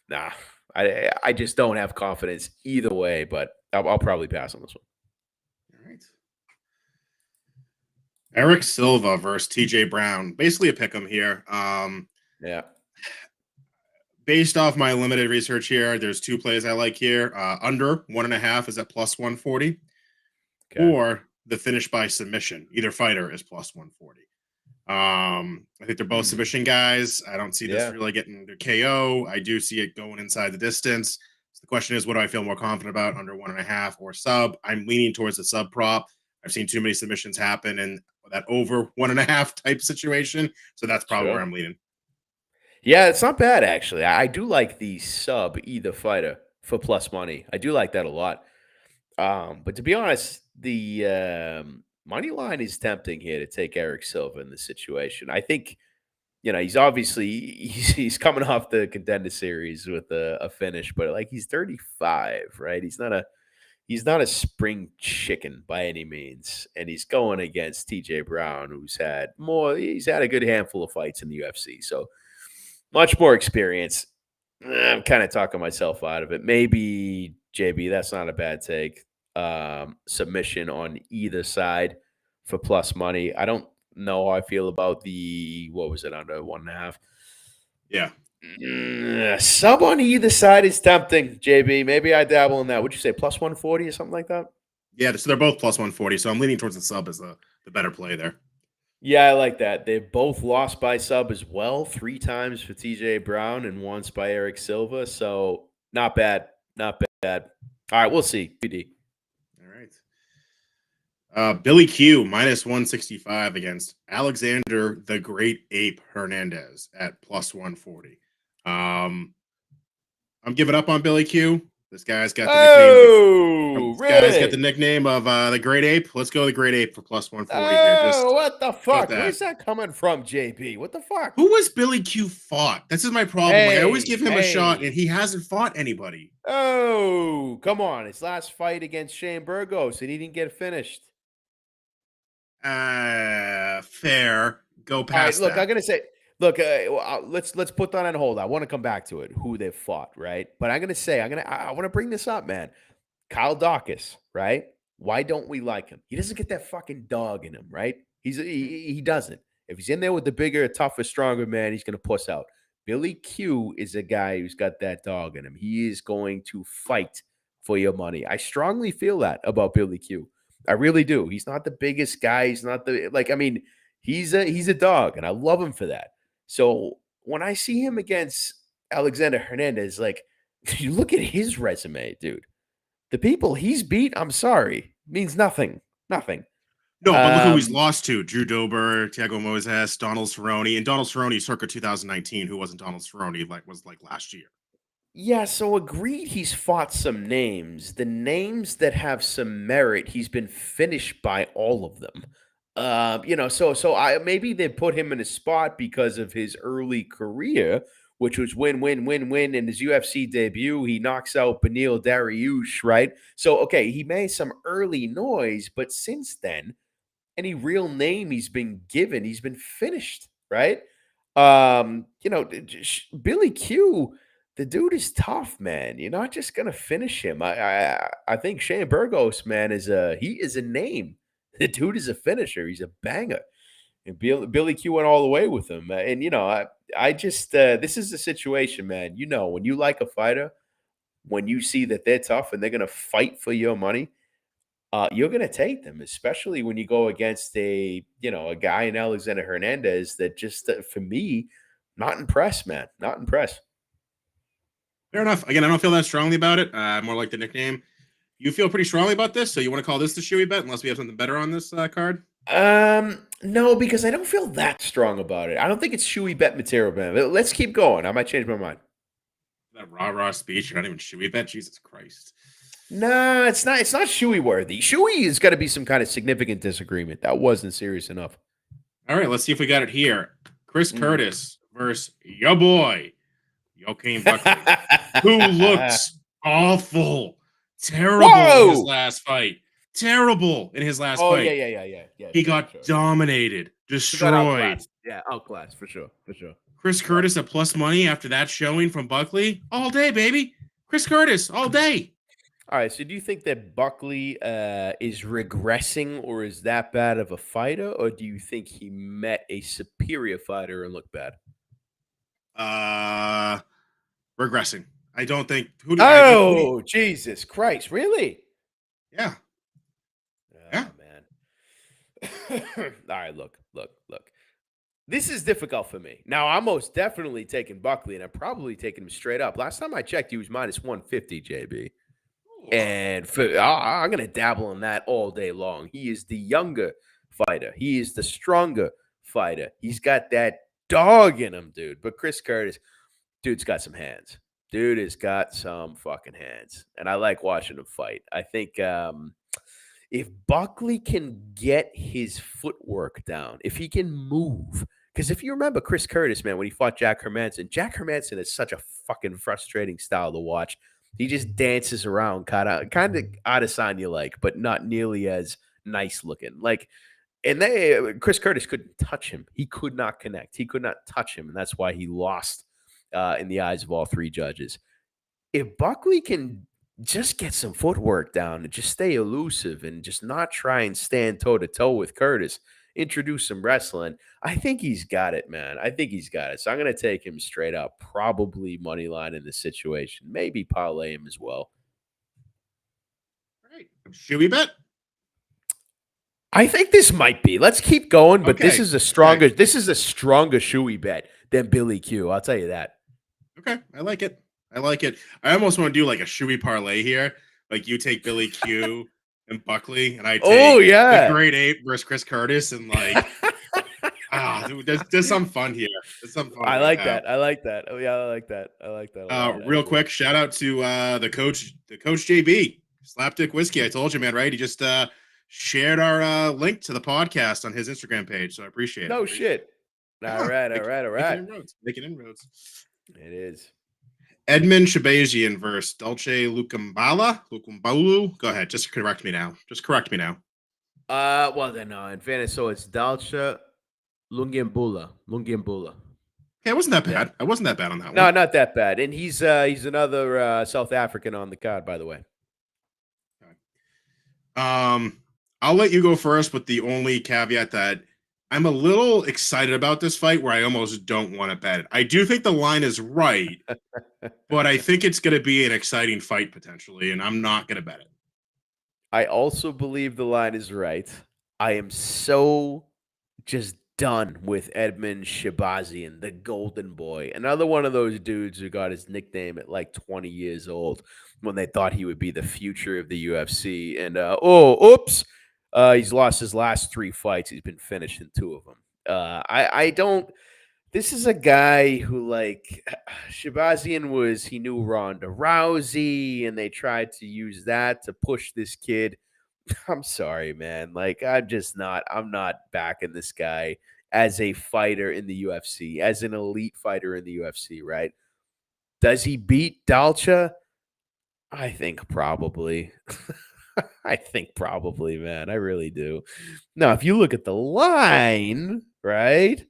nah, I just don't have confidence either way. But I'll probably pass on this one. All right. Eric Silva versus TJ Brown. Basically a pick 'em here. Yeah. Based off my limited research here, there's 2 plays I like here. Under 1.5 is at plus 140, Okay. or the finish by submission. Either fighter is plus 140. I think they're both Hmm. submission guys. I don't see this Yeah. really getting to KO. I do see it going inside the distance. So the question is, what do I feel more confident about, under 1.5 or sub? I'm leaning towards the sub prop. I've seen too many submissions happen in that over 1.5 type situation. So that's probably where Sure. I'm leaning. Yeah, it's not bad actually. I do like the sub either fighter for plus money. I do like that a lot. But to be honest, money line is tempting here to take Eric Silva in this situation. I think he's obviously he's coming off the Contender Series with a finish, but like he's 35, right? He's not a spring chicken by any means, and he's going against TJ Brown, he's had a good handful of fights in the UFC, so much more experience. I'm kind of talking myself out of it. Maybe JB, that's not a bad take. Submission on either side for plus money. I don't know how I feel about the what was it under 1.5. Yeah. Sub on either side is tempting, JB. Maybe I dabble in that. Would you say plus 140 or something like that? Yeah, so they're both plus 140, so I'm leaning towards the sub as the better play there. Yeah, I like that. They've both lost by sub as well, 3 times for TJ Brown and once by Eric Silva. So not bad. Not bad. All right, we'll see. PD. All right. Billy Q minus 165 against Alexander the Great Ape Hernandez at plus 140. I'm giving up on Billy Q. This guy's got the nickname. Guy's got the nickname of the Great Ape. Let's go the Great Ape for plus 140 here. What the fuck? Where's that coming from, JP? What the fuck? Who was Billy Q fought? This is my problem. I always give him a shot, and he hasn't fought anybody. Oh, come on. His last fight against Shane Burgos, and he didn't get finished. Fair. Go past look, that. I'm going to say, let's put that on hold. I want to come back to it, who they fought, right? But I'm going to say, I want to bring this up, man. Kyle Dawkins, right? Why don't we like him? He doesn't get that fucking dog in him, right? He doesn't. If he's in there with the bigger, tougher, stronger man, he's going to puss out. Billy Q is a guy who's got that dog in him. He is going to fight for your money. I strongly feel that about Billy Q. I really do. He's not the biggest guy. He's not he's a dog, and I love him for that. So when I see him against Alexander Hernandez, like, you look at his resume, dude. The people he's beat, I'm sorry, means nothing. Nothing. No, but look who he's lost to. Drew Dober, Thiago Moises, Donald Cerrone, and Donald Cerrone circa 2019, who wasn't Donald Cerrone, was last year. Yeah, so agreed he's fought some names. The names that have some merit, he's been finished by all of them. So maybe they put him in a spot because of his early career, which was win, win, win, win. In his UFC debut, he knocks out Beneil Dariush, right? So, okay, he made some early noise, but since then, any real name he's been given, he's been finished, right? Billy Q, the dude is tough, man. You're not just gonna finish him. I think Shane Burgos, man, is a name. The dude is a finisher. He's a banger. And Billy Q went all the way with him. And I just this is the situation, man. When you like a fighter, when you see that they're tough and they're gonna fight for your money, you're going to take them, especially when you go against a guy in Alexander Hernandez that just, for me, not impressed, man. Not impressed. Fair enough. Again, I don't feel that strongly about it. More like the nickname. You feel pretty strongly about this, so you want to call this the Shoey bet unless we have something better on this card? No, because I don't feel that strong about it. I don't think it's Shoey bet material, man. Let's keep going. I might change my mind. That rah-rah speech, you're not even Shoey bet? Jesus Christ. No, it's not. It's not Shoey worthy. Shoey has got to be some kind of significant disagreement. That wasn't serious enough. All right, let's see if we got it here. Chris Curtis versus your boy, Joaquin Buckley, who looks awful, terrible in his last fight. Terrible in his last fight. Yeah. He got dominated, destroyed. Outclassed for sure. Chris Curtis at plus money after that showing from Buckley all day, baby. Chris Curtis all day. All right, so do you think that Buckley is regressing or is that bad of a fighter, or do you think he met a superior fighter and looked bad? Regressing. I don't think. Jesus Christ! Really? Yeah. Oh, man. All right, look. This is difficult for me. Now, I'm most definitely taking Buckley, and I'm probably taking him straight up. Last time I checked, he was minus 150, JB. And I'm going to dabble in that all day long. He is the younger fighter. He is the stronger fighter. He's got that dog in him, dude. But Chris Curtis, dude's got some hands. Dude has got some fucking hands. And I like watching him fight. I think If Buckley can get his footwork down, if he can move, because if you remember Chris Curtis, man, when he fought Jack Hermanson is such a fucking frustrating style to watch. He just dances around, kind of Adesanya like, but not nearly as nice looking. Like, and Chris Curtis couldn't touch him. He could not connect. He could not touch him, and that's why he lost in the eyes of all three judges. If Buckley can just get some footwork down and just stay elusive and just not try and stand toe to toe with Curtis, introduce some wrestling, I think he's got it, man. I think he's got it. So I'm going to take him straight up, probably money line in this situation, maybe parlay him as well. All right. Should we bet? I think this might be. Let's keep going, but Okay. this is a stronger Shoey bet than Billy Q. I'll tell you that. Okay, I like it. I almost want to do like a Shoey parlay here. Like you take Billy Q and Buckley, and I take the Great Ape versus Chris Curtis, and like, dude, there's some fun here. There's some fun. I like that. Oh yeah, I like that. A lot. Real quick, shout out to the coach JB Slapdick Whiskey. I told you, man, right? He just shared our link to the podcast on his Instagram page, so I appreciate it. No shit. All right. Making inroads. It is. Edmund Shabazian versus Dulce Lukumbalu. Go ahead. Just correct me now. Well then, no. In fairness, so it's Dulce Lungiambula. Okay, it wasn't that bad. I wasn't that bad on that one. No, not that bad. And he's another South African on the card, by the way. Okay. I'll let you go first with the only caveat that I'm a little excited about this fight where I almost don't want to bet it. I do think the line is right, but I think it's going to be an exciting fight potentially, and I'm not going to bet it. I also believe the line is right. I am so just done with Edmund Shabazian, the golden boy. Another one of those dudes who got his nickname at like 20 years old when they thought he would be the future of the UFC. And, he's lost his last 3 fights. He's been finished in 2 of them. I don't. This is a guy who, like, Shabazian he knew Ronda Rousey, and they tried to use that to push this kid. I'm sorry, man. Like, I'm not backing this guy as a fighter in the UFC, as an elite fighter in the UFC, right? Does he beat Dalcha? I think probably. I think probably, man. I really do. Now, if you look at the line, right?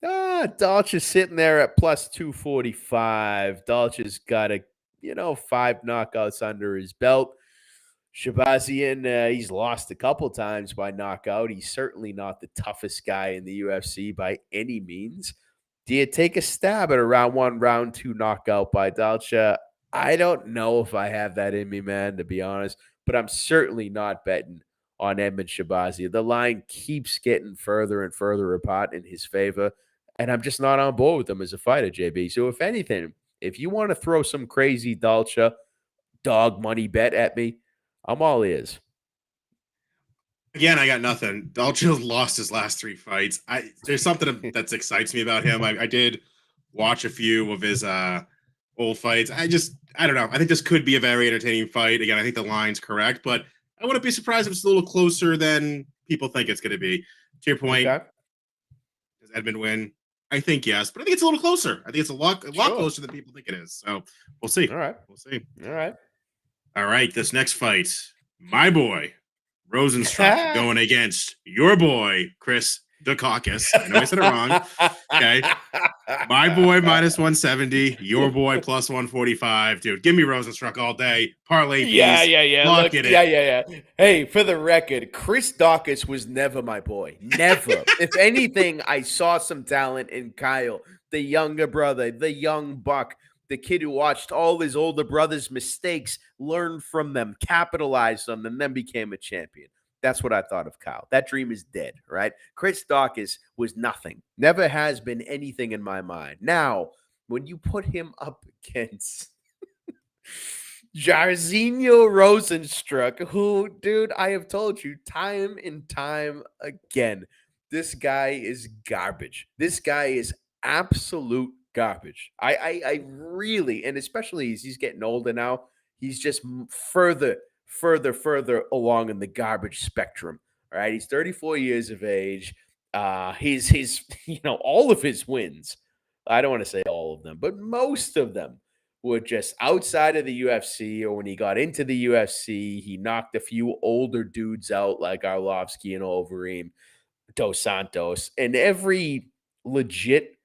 Dalcha's sitting there at plus 245. Dalcha's got 5 knockouts under his belt. Shabazian, he's lost a couple times by knockout. He's certainly not the toughest guy in the UFC by any means. Do you take a stab at a round 1, round 2 knockout by Dalcha? I don't know if I have that in me, man, to be honest, but I'm certainly not betting on Edmund Shabazian. The line keeps getting further and further apart in his favor, and I'm just not on board with him as a fighter, JB. So if anything, if you want to throw some crazy Dalcha dog money bet at me, I'm all ears. Again, I got nothing. Dalcha lost his last 3 fights. There's something that excites me about him. I did watch a few of his old fights. I don't know. I think this could be a very entertaining fight. Again, I think the line's correct, but I wouldn't be surprised if it's a little closer than people think it's going to be. To your point, Does Edmund win? I think yes, but I think it's a little closer. I think it's a lot closer than people think it is. So we'll see. All right. We'll see. All right. This next fight, my boy Rosenstruck going against your boy Chris Dukakis. I know I said it wrong. Okay. My boy minus 170, your boy plus 145. Dude, give me Rosenstruck all day. Parlay piece. Yeah. Look, yeah. Hey, for the record, Chris Dukakis was never my boy. Never. If anything, I saw some talent in Kyle, the younger brother, the young buck, the kid who watched all his older brother's mistakes, learned from them, capitalized on them, and then became a champion. That's what I thought of Kyle. That dream is dead, right? Chris Dukakis was nothing. Never has been anything in my mind. Now, when you put him up against Jairzinho Rosenstruck, who, dude, I have told you time and time again, this guy is garbage. This guy is absolute garbage. I really, and especially as he's getting older now, he's just further further along in the garbage spectrum. All right, he's 34 years of age. His all of his wins. I don't want to say all of them, but most of them were just outside of the UFC, or when he got into the UFC, he knocked a few older dudes out like Arlovsky and Overeem, Dos Santos, and every legit,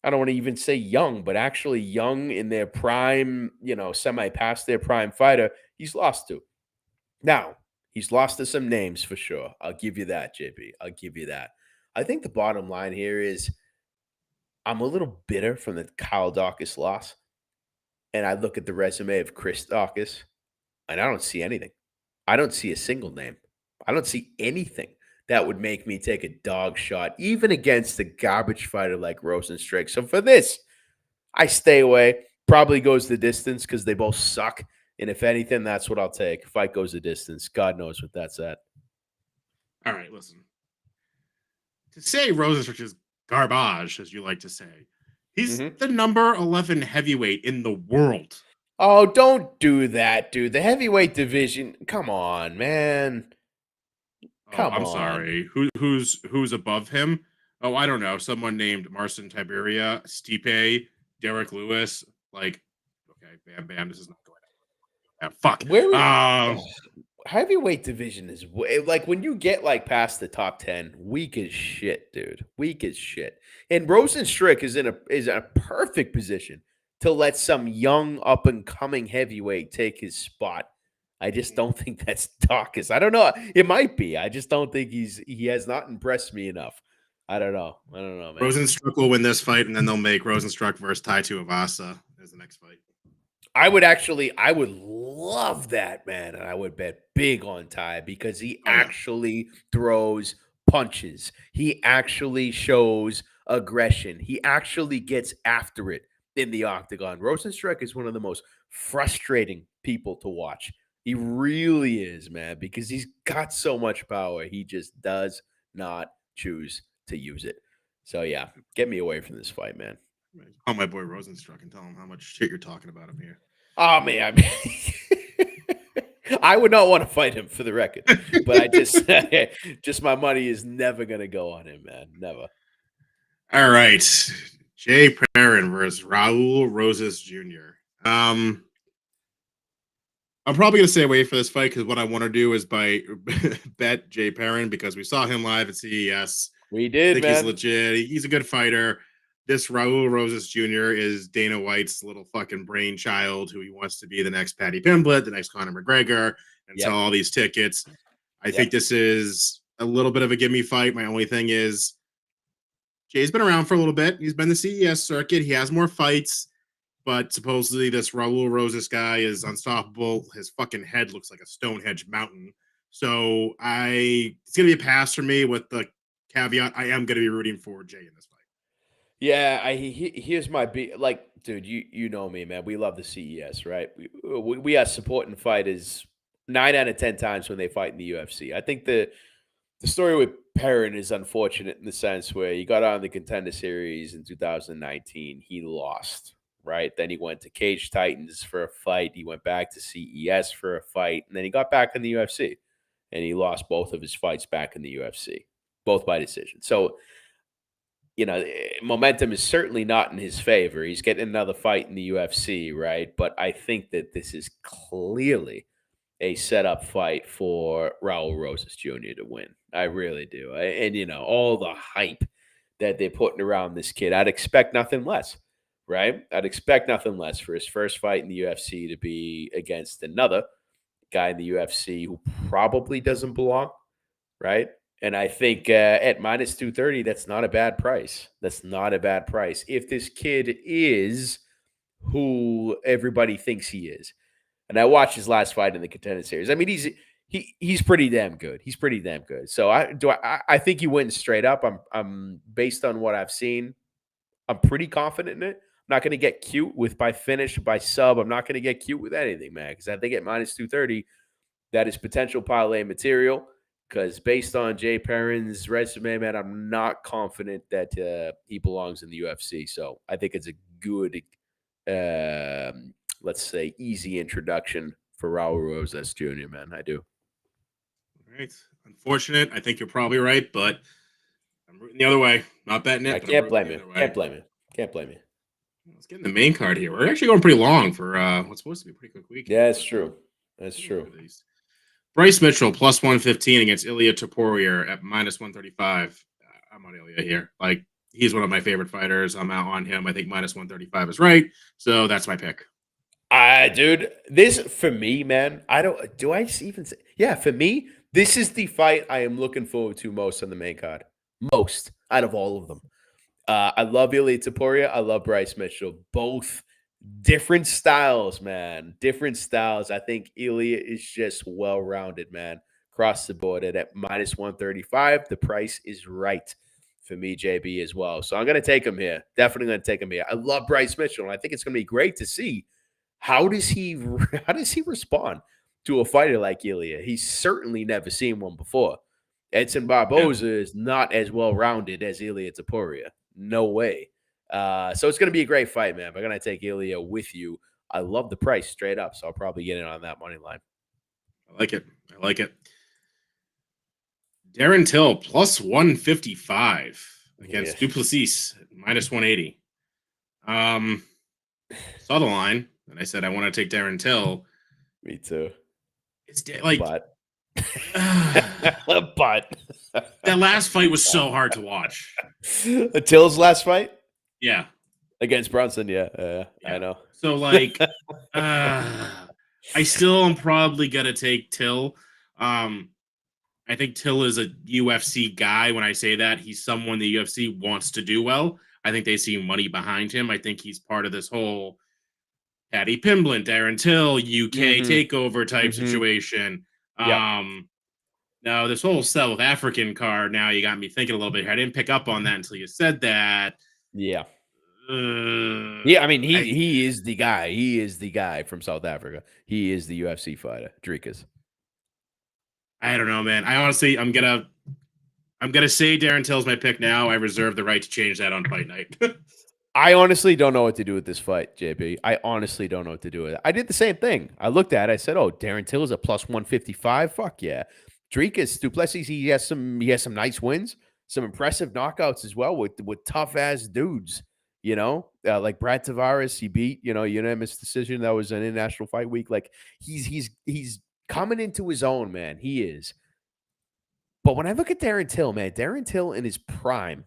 I don't want to even say young, but actually young in their prime, semi past their prime fighter, he's lost to. Now, he's lost to some names for sure. I'll give you that, JP. I'll give you that. I think the bottom line here is I'm a little bitter from the Kyle Dawkins loss. And I look at the resume of Chris Dawkins, and I don't see anything. I don't see a single name. I don't see anything that would make me take a dog shot, even against a garbage fighter like Rosenstrick. So for this, I stay away. Probably goes the distance because they both suck. And if anything, that's what I'll take. Fight goes the distance. God knows what that's at. All right, listen. To say Rosenstrick is garbage, as you like to say, he's the number 11 heavyweight in the world. Oh, don't do that, dude. The heavyweight division. Come on, man. Come I'm on. sorry. Who's above him? Oh, I don't know. Someone named Marcin Tiberia, Stipe, Derek Lewis. Like, okay, bam. This is not going on. Fuck. Heavyweight division is like when you get like past the top 10, weak as shit, dude. Weak as shit. And Rosenstrick is in a perfect position to let some young up and coming heavyweight take his spot. I just don't think that's Dawkins. I don't know. It might be. I just don't think he has not impressed me enough. I don't know, man. Rosenstruck will win this fight, and then they'll make Rosenstruck versus Tai Tuivasa as the next fight. I would love that, man. And I would bet big on Ty because he actually throws punches. He actually shows aggression. He actually gets after it in the octagon. Rosenstruck is one of the most frustrating people to watch. He really is, man, because he's got so much power. He just does not choose to use it. So, yeah, get me away from this fight, man. Call my boy Rosenstruck and tell him how much shit you're talking about him here. Oh, man. I would not want to fight him for the record, but I just my money is never going to go on him, man. Never. All right. Jay Perrin versus Raul Rosas Jr. I'm probably going to stay away for this fight because what I want to do is bet Jay Perrin because we saw him live at CES. We did, I think man. he's legit. He's a good fighter. This Raul Rosas Jr. is Dana White's little fucking brainchild who he wants to be the next Paddy Pimblett, the next Conor McGregor, and sell all these tickets. I think this is a little bit of a gimme fight. My only thing is Jay's been around for a little bit. He's been the CES circuit. He has more fights, but supposedly this Raul Rosas guy is unstoppable. His fucking head looks like a Stonehenge mountain. So it's going to be a pass for me with the caveat I am going to be rooting for Jay in this fight. Yeah, here's my dude. You know me, man. We love the CES, right? We are supporting fighters 9 out of 10 times when they fight in the UFC. I think the story with Perrin is unfortunate in the sense where he got on the Contender Series in 2019. He lost, right? Then he went to Cage Titans for a fight. He went back to CES for a fight, and then he got back in the UFC, and he lost both of his fights back in the UFC, both by decision. So, momentum is certainly not in his favor. He's getting another fight in the UFC, right? But I think that this is clearly a setup fight for Raul Rosas Jr. to win. I really do. And all the hype that they're putting around this kid, I'd expect nothing less, right? I'd expect nothing less for his first fight in the UFC to be against another guy in the UFC who probably doesn't belong, right? And I think at minus 230, that's not a bad price. That's not a bad price. If this kid is who everybody thinks he is. And I watched his last fight in the Contender Series. I mean, he's pretty damn good. He's pretty damn good. So I think he wins straight up. I'm based on what I've seen. I'm pretty confident in it. I'm not going to get cute with by finish, by sub. I'm not going to get cute with anything, man, because I think at minus 230, that is potential parlay material. Because based on Jay Perrin's resume, man, I'm not confident that he belongs in the UFC. So I think it's a good, let's say, easy introduction for Raul Rosas Jr., man. I do. All right. Unfortunate. I think you're probably right, but I'm rooting the other way. Not betting it, I but I'm can't rooting blame the you. other Can't way. blame you. Can't blame you. Let's get in the main card here. We're actually going pretty long for what's supposed to be a pretty quick week. Yeah, it's true. That's true. Bryce Mitchell plus 115 against Ilya Topuria at minus 135. I'm on Ilya here. Like, he's one of my favorite fighters. I'm out on him. I think minus 135 is right. So that's my pick. Dude, this for me, man. I don't. Do I even say? Yeah, for me, this is the fight I am looking forward to most on the main card. Most out of all of them. I love Ilya Taporia. I love Bryce Mitchell. Both different styles, man. Different styles. I think Ilya is just well rounded, man. Across the board at minus 135. The price is right for me, JB, as well. So I'm going to take him here. Definitely going to take him here. I love Bryce Mitchell, and I think it's going to be great to see how does he respond to a fighter like Ilya. He's certainly never seen one before. Edson Barboza is not as well rounded as Ilya Taporia. No way. So it's going to be a great fight, man. We're going to take Ilya with you. I love the price straight up, so I'll probably get in on that money line. I like it. I like it. Darren Till plus 155 against Duplessis minus 180. Saw the line, and I said I want to take Darren Till. Me too. It's like, but that last fight was so hard to watch. Till's last fight? Yeah. Against Brunson, yeah. I know. So, like, I still am probably going to take Till. I think Till is a UFC guy. When I say that, he's someone the UFC wants to do well. I think they see money behind him. I think he's part of this whole Paddy Pimblett, Darren Till, UK takeover type situation. Now, this whole South African card, now you got me thinking a little bit here. I didn't pick up on that until you said that. Yeah. I mean, he is the guy. He is the guy from South Africa. He is the UFC fighter, Dricus. I don't know, man. I honestly, I'm gonna say Darren Till's my pick now. I reserve the right to change that on fight night. I honestly don't know what to do with this fight, JB. I honestly don't know what to do with it. I did the same thing. I looked at it. I said, "Oh, Darren Till is a plus 155. Fuck yeah." Dricus Duplessis, he has some nice wins, some impressive knockouts as well with tough ass dudes. You know, like Brad Tavares, he beat unanimous decision. That was an international fight week. Like he's coming into his own, man. He is. But when I look at Darren Till, man, Darren Till in his prime,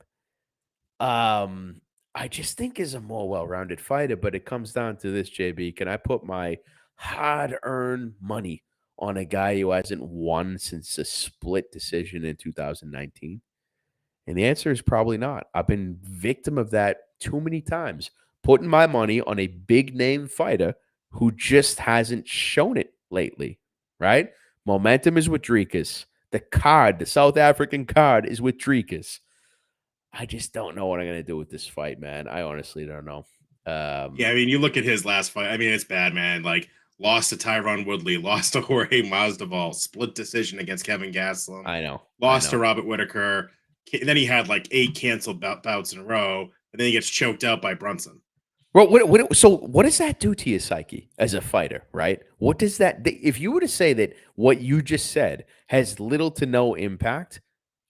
I just think is a more well-rounded fighter. But it comes down to this, JB. Can I put my hard-earned money on a guy who hasn't won since a split decision in 2019? And the answer is probably not. I've been victim of that too many times, putting my money on a big-name fighter who just hasn't shown it lately, right? Momentum is with Dricus. The South African card is with Dricus. I just don't know what I'm going to do with this fight, man. I honestly don't know. I mean, you look at his last fight. I mean, it's bad, man. Like, lost to Tyron Woodley, lost to Jorge Masvidal, split decision against Kevin Gastelum. I know. Lost to Robert Whittaker. And then he had like 8 canceled bouts in a row, and then he gets choked out by Brunson. Well, so what does that do to your psyche as a fighter, right? What does that, if you were to say that what you just said has little to no impact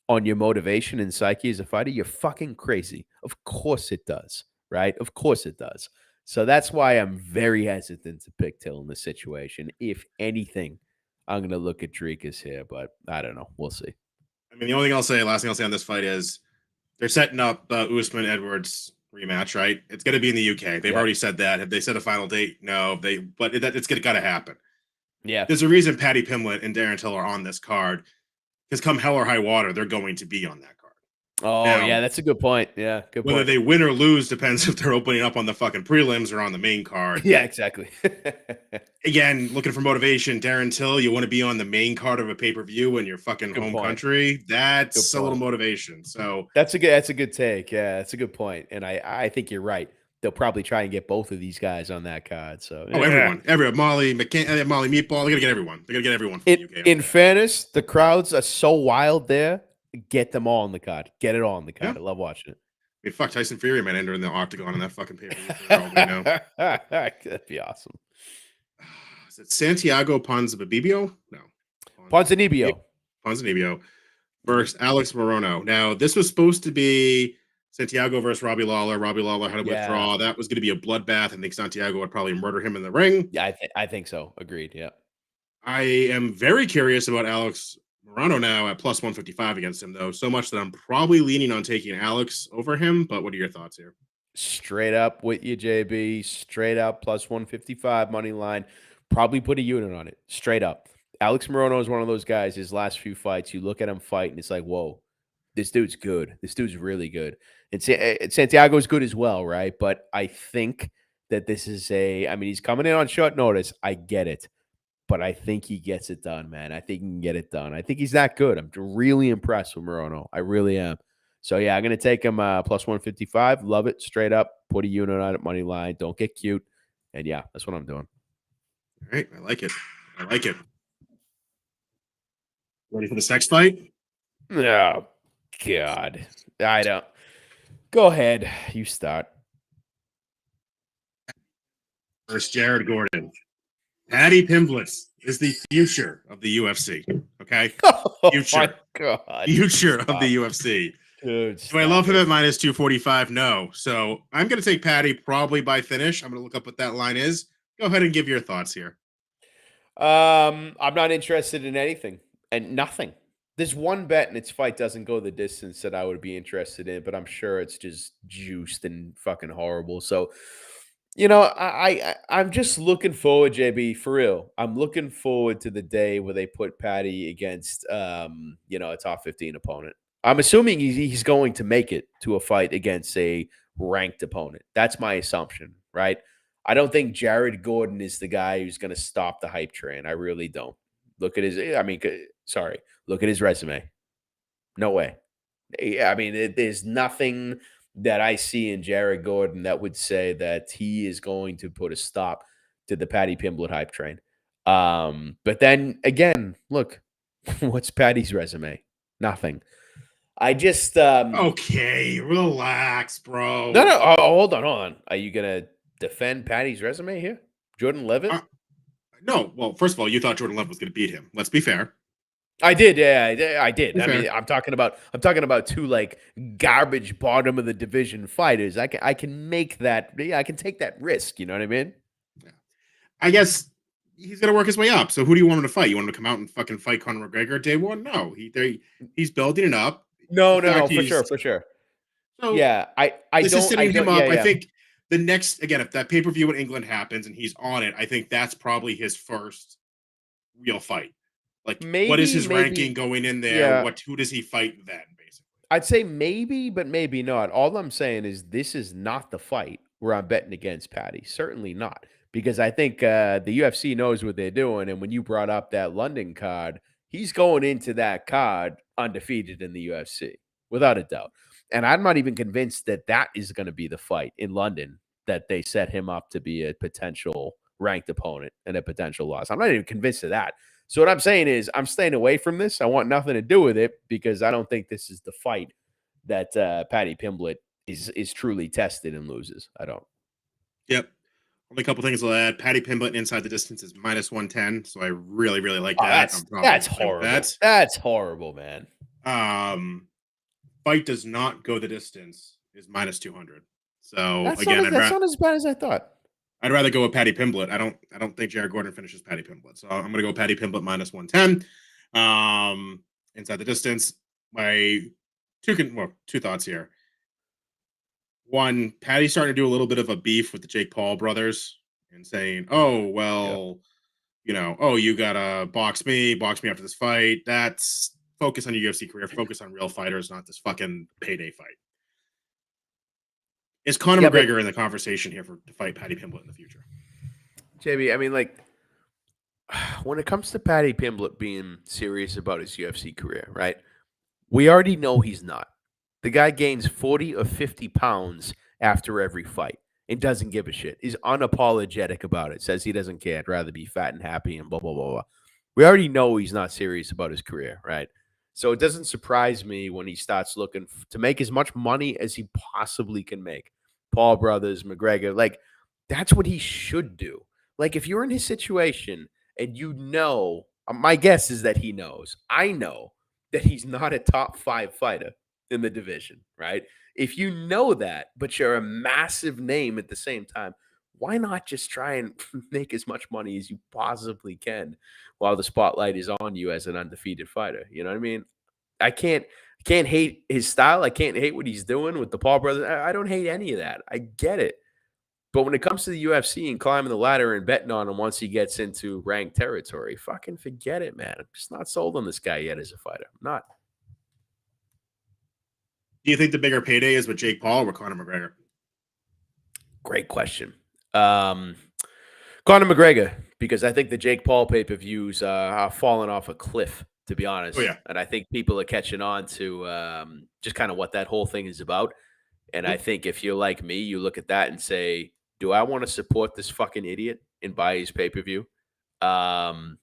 on your motivation and psyche as a fighter, you're fucking crazy. Of course it does, right? Of course it does. So that's why I'm very hesitant to pick Till in this situation. If anything, I'm going to look at Dricus here, but I don't know. We'll see. I mean, last thing I'll say on this fight is they're setting up Usman Edwards rematch, right? It's going to be in the UK. They've already said that. Have they set a final date? No, but it's got to happen. Yeah. There's a reason Paddy Pimblett and Darren Till are on this card, because come hell or high water, they're going to be on that card. Oh, now, yeah, that's a good point. Yeah, good point. Whether they win or lose depends if they're opening up on the fucking prelims or on the main card. Yeah, exactly. Again, looking for motivation. Darren Till, you want to be on the main card of a pay-per-view in your fucking home country. That's a little motivation. So that's a good take. Yeah, that's a good point. And I think you're right. They'll probably try and get both of these guys on that card. So everyone, Molly McCann, Molly Meatball, they're gonna get everyone. They're gonna get everyone. In fairness, the crowds are so wild there. Get them all on the card. Get it all on the card. I love watching it. I mean, fuck, Tyson Fury might enter in the octagon in that fucking pay-per-view. That'd be awesome. Is it Santiago Ponzinibbio? No. Ponzinibbio. Ponzinibbio versus Alex Morono. Now, this was supposed to be Santiago versus Robbie Lawler. Robbie Lawler had to withdraw. That was going to be a bloodbath. I think Santiago would probably murder him in the ring. Yeah, I think so. Agreed. Yeah. I am very curious about Alex Morono now at plus 155 against him, though, so much that I'm probably leaning on taking Alex over him. But what are your thoughts here? Straight up with you, JB. Straight up plus 155 money line. Probably put a unit on it. Straight up. Alex Morono is one of those guys, his last few fights, you look at him fight and it's like, whoa, this dude's good. This dude's really good. And Santiago's good as well, right? But I think that this is I mean, he's coming in on short notice. I get it. But I think he gets it done, man. I think he can get it done. I think he's that good. I'm really impressed with Morono. I really am. So, yeah, I'm going to take him plus 155. Love it. Straight up. Put a unit on it. Money line. Don't get cute. And, yeah, that's what I'm doing. All right. I like it. I like it. Ready for this next fight? Oh, God. I don't. Go ahead. You start. First, Jared Gordon. Paddy Pimblett is the future of the UFC. Okay? Future. Oh, my God. Future of the UFC. Dude, do I love him at minus 245? No. So I'm going to take Paddy probably by finish. I'm going to look up what that line is. Go ahead and give your thoughts here. I'm not interested in anything and nothing. There's one bet and its fight doesn't go the distance that I would be interested in, but I'm sure it's just juiced and fucking horrible. So, I'm just looking forward, JB, for real. I'm looking forward to the day where they put Paddy against, a top 15 opponent. I'm assuming he's going to make it to a fight against a ranked opponent. That's my assumption, right? I don't think Jared Gordon is the guy who's going to stop the hype train. I really don't. Look at look at his resume. No way. I mean, there's nothing that I see in Jared Gordon that would say that he is going to put a stop to the Paddy Pimblett hype train. But then again, look, what's Paddy's resume? Nothing. I just okay, relax, bro. No, hold on. Are you gonna defend Paddy's resume here? Jordan Levitt? No. Well, first of all, you thought Jordan Levitt was going to beat him. Let's be fair. I did, yeah, I did. I mean, I'm talking about two like garbage bottom of the division fighters. I can make that. Yeah, I can take that risk. You know what I mean? Yeah. I guess he's gonna work his way up. So who do you want him to fight? You want him to come out and fucking fight Conor McGregor day one? No, he's building it up. No, for sure. So yeah, I this don't. Is setting him up. Yeah. I think the next again, if that pay per view in England happens and he's on it, I think that's probably his first real fight. Like, what is his ranking going in there? Yeah. Who does he fight then? Basically, I'd say maybe, but maybe not. All I'm saying is this is not the fight where I'm betting against Paddy. Certainly not, because I think the UFC knows what they're doing. And when you brought up that London card, he's going into that card undefeated in the UFC, without a doubt. And I'm not even convinced that that is going to be the fight in London, that they set him up to be a potential ranked opponent and a potential loss. I'm not even convinced of that. So what I'm saying is I'm staying away from this. I want nothing to do with it because I don't think this is the fight that Paddy Pimblett is truly tested and loses. I don't. Yep. Only a couple things I'll add. Paddy Pimblett inside the distance is minus 110. So I really, really like that. That's horrible. That's horrible, man. Fight does not go the distance is minus 200. So that's not as bad as I thought. I'd rather go with Paddy Pimblett. I don't think Jared Gordon finishes Paddy Pimblett. So I'm gonna go Paddy Pimblett minus 110. Inside the distance. My two thoughts here. One, Paddy's starting to do a little bit of a beef with the Jake Paul brothers and saying, "Oh, well, you gotta box me after this fight." That's focus on your UFC career, focus on real fighters, not this fucking payday fight. Is Conor McGregor in the conversation here to fight Paddy Pimblett in the future? JB, I mean, like, when it comes to Paddy Pimblett being serious about his UFC career, right? We already know he's not. The guy gains 40 or 50 pounds after every fight and doesn't give a shit. He's unapologetic about it. Says he doesn't care. I'd rather be fat and happy and blah, blah, blah, blah. We already know he's not serious about his career, right? So it doesn't surprise me when he starts looking to make as much money as he possibly can make. Paul brothers, McGregor, like, that's what he should do. Like, if you're in his situation and my guess is that he knows. I know that he's not a top 5 fighter in the division, right? If you know that, but you're a massive name at the same time, why not just try and make as much money as you possibly can while the spotlight is on you as an undefeated fighter? You know what I mean? I can't hate his style. I can't hate what he's doing with the Paul brothers. I don't hate any of that. I get it. But when it comes to the UFC and climbing the ladder and betting on him once he gets into ranked territory, fucking forget it, man. I'm just not sold on this guy yet as a fighter. I'm not. Do you think the bigger payday is with Jake Paul or with Conor McGregor? Great question. Conor McGregor, because I think the Jake Paul pay-per-views are falling off a cliff, to be honest. Oh, yeah. And I think people are catching on to just kind of what that whole thing is about. And I think if you're like me, you look at that and say, do I want to support this fucking idiot and buy his pay-per-view? And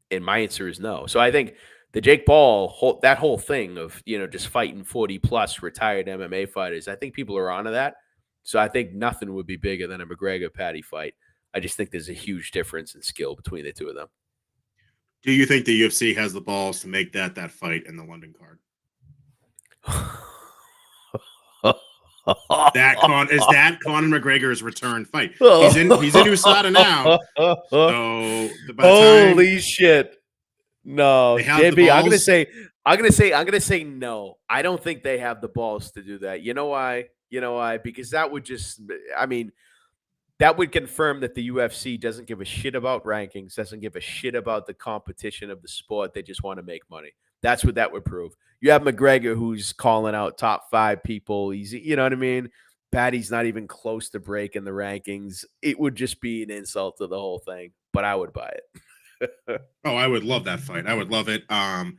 my answer is no. So I think the Jake Paul, that whole thing of, just fighting 40 plus retired MMA fighters, I think people are onto that. So I think nothing would be bigger than a McGregor Patty fight. I just think there's a huge difference in skill between the two of them. Do you think the UFC has the balls to make that fight in the London card? Is that Conor McGregor's return fight? He's in USADA now. So holy shit. No, JB, I'm gonna say no. I don't think they have the balls to do that. You know why? Because that would that would confirm that the UFC doesn't give a shit about rankings, doesn't give a shit about the competition of the sport. They just want to make money. That's what that would prove. You have McGregor who's calling out top 5 people. He's, you know what I mean? Patty's not even close to breaking the rankings. It would just be an insult to the whole thing, but I would buy it. Oh, I would love that fight. I would love it. I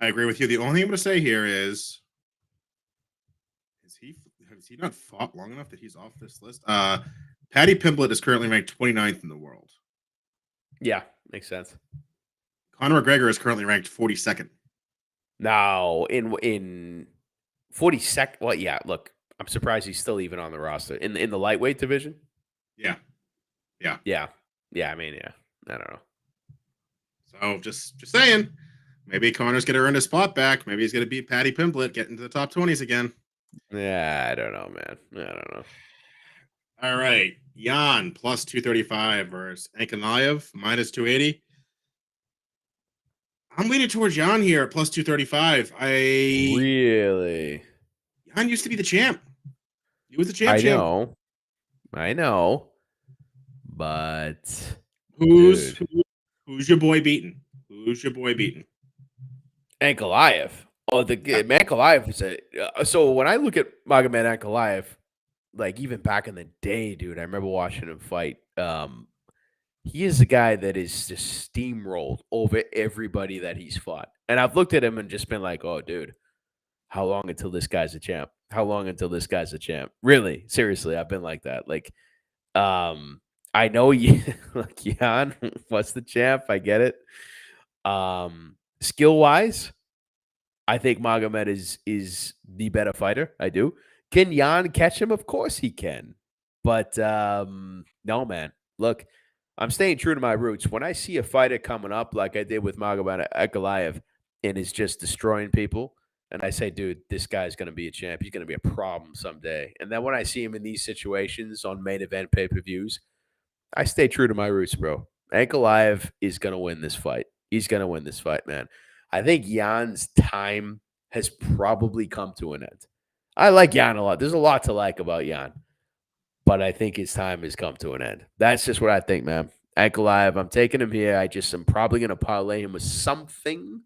agree with you. The only thing I'm going to say here is has he not fought long enough that he's off this list? Paddy Pimblett is currently ranked 29th in the world. Yeah, makes sense. Conor McGregor is currently ranked 42nd. Now, in 42nd, well, yeah, look, I'm surprised he's still even on the roster. In the lightweight division? Yeah. I mean, yeah. I don't know. So just saying, maybe Conor's going to earn his spot back. Maybe he's going to beat Paddy Pimblett, get into the top 20s again. Yeah, I don't know, man. I don't know. All right. Jan plus 235 versus Ankalaev minus 280. I'm leaning towards Jan here at plus 235. Really? Jan used to be the champ. He was the champ. I know. But who's your boy beating? Ankalaev. Oh, Ankalaev is so when I look at Magomed Ankalaev, like even back in the day, dude, I remember watching him fight. He is a guy that is just steamrolled over everybody that he's fought. And I've looked at him and just been like, oh, dude, how long until this guy's a champ? How long until this guy's a champ? Really? Seriously, I've been like that. Like, I know you, like, Jan was the champ. I get it. Skill-wise, I think Magomed is the better fighter. I do. Can Jan catch him? Of course he can. But no, man. Look, I'm staying true to my roots. When I see a fighter coming up like I did with Magomed Ankalaev and is just destroying people, and I say, dude, this guy's going to be a champ. He's going to be a problem someday. And then when I see him in these situations on main event pay-per-views, I stay true to my roots, bro. Ankalaev is going to win this fight. He's going to win this fight, man. I think Jan's time has probably come to an end. I like Jan a lot. There's a lot to like about Jan. But I think his time has come to an end. That's just what I think, man. Ankalaev, I'm taking him here. I'm probably going to parlay him with something.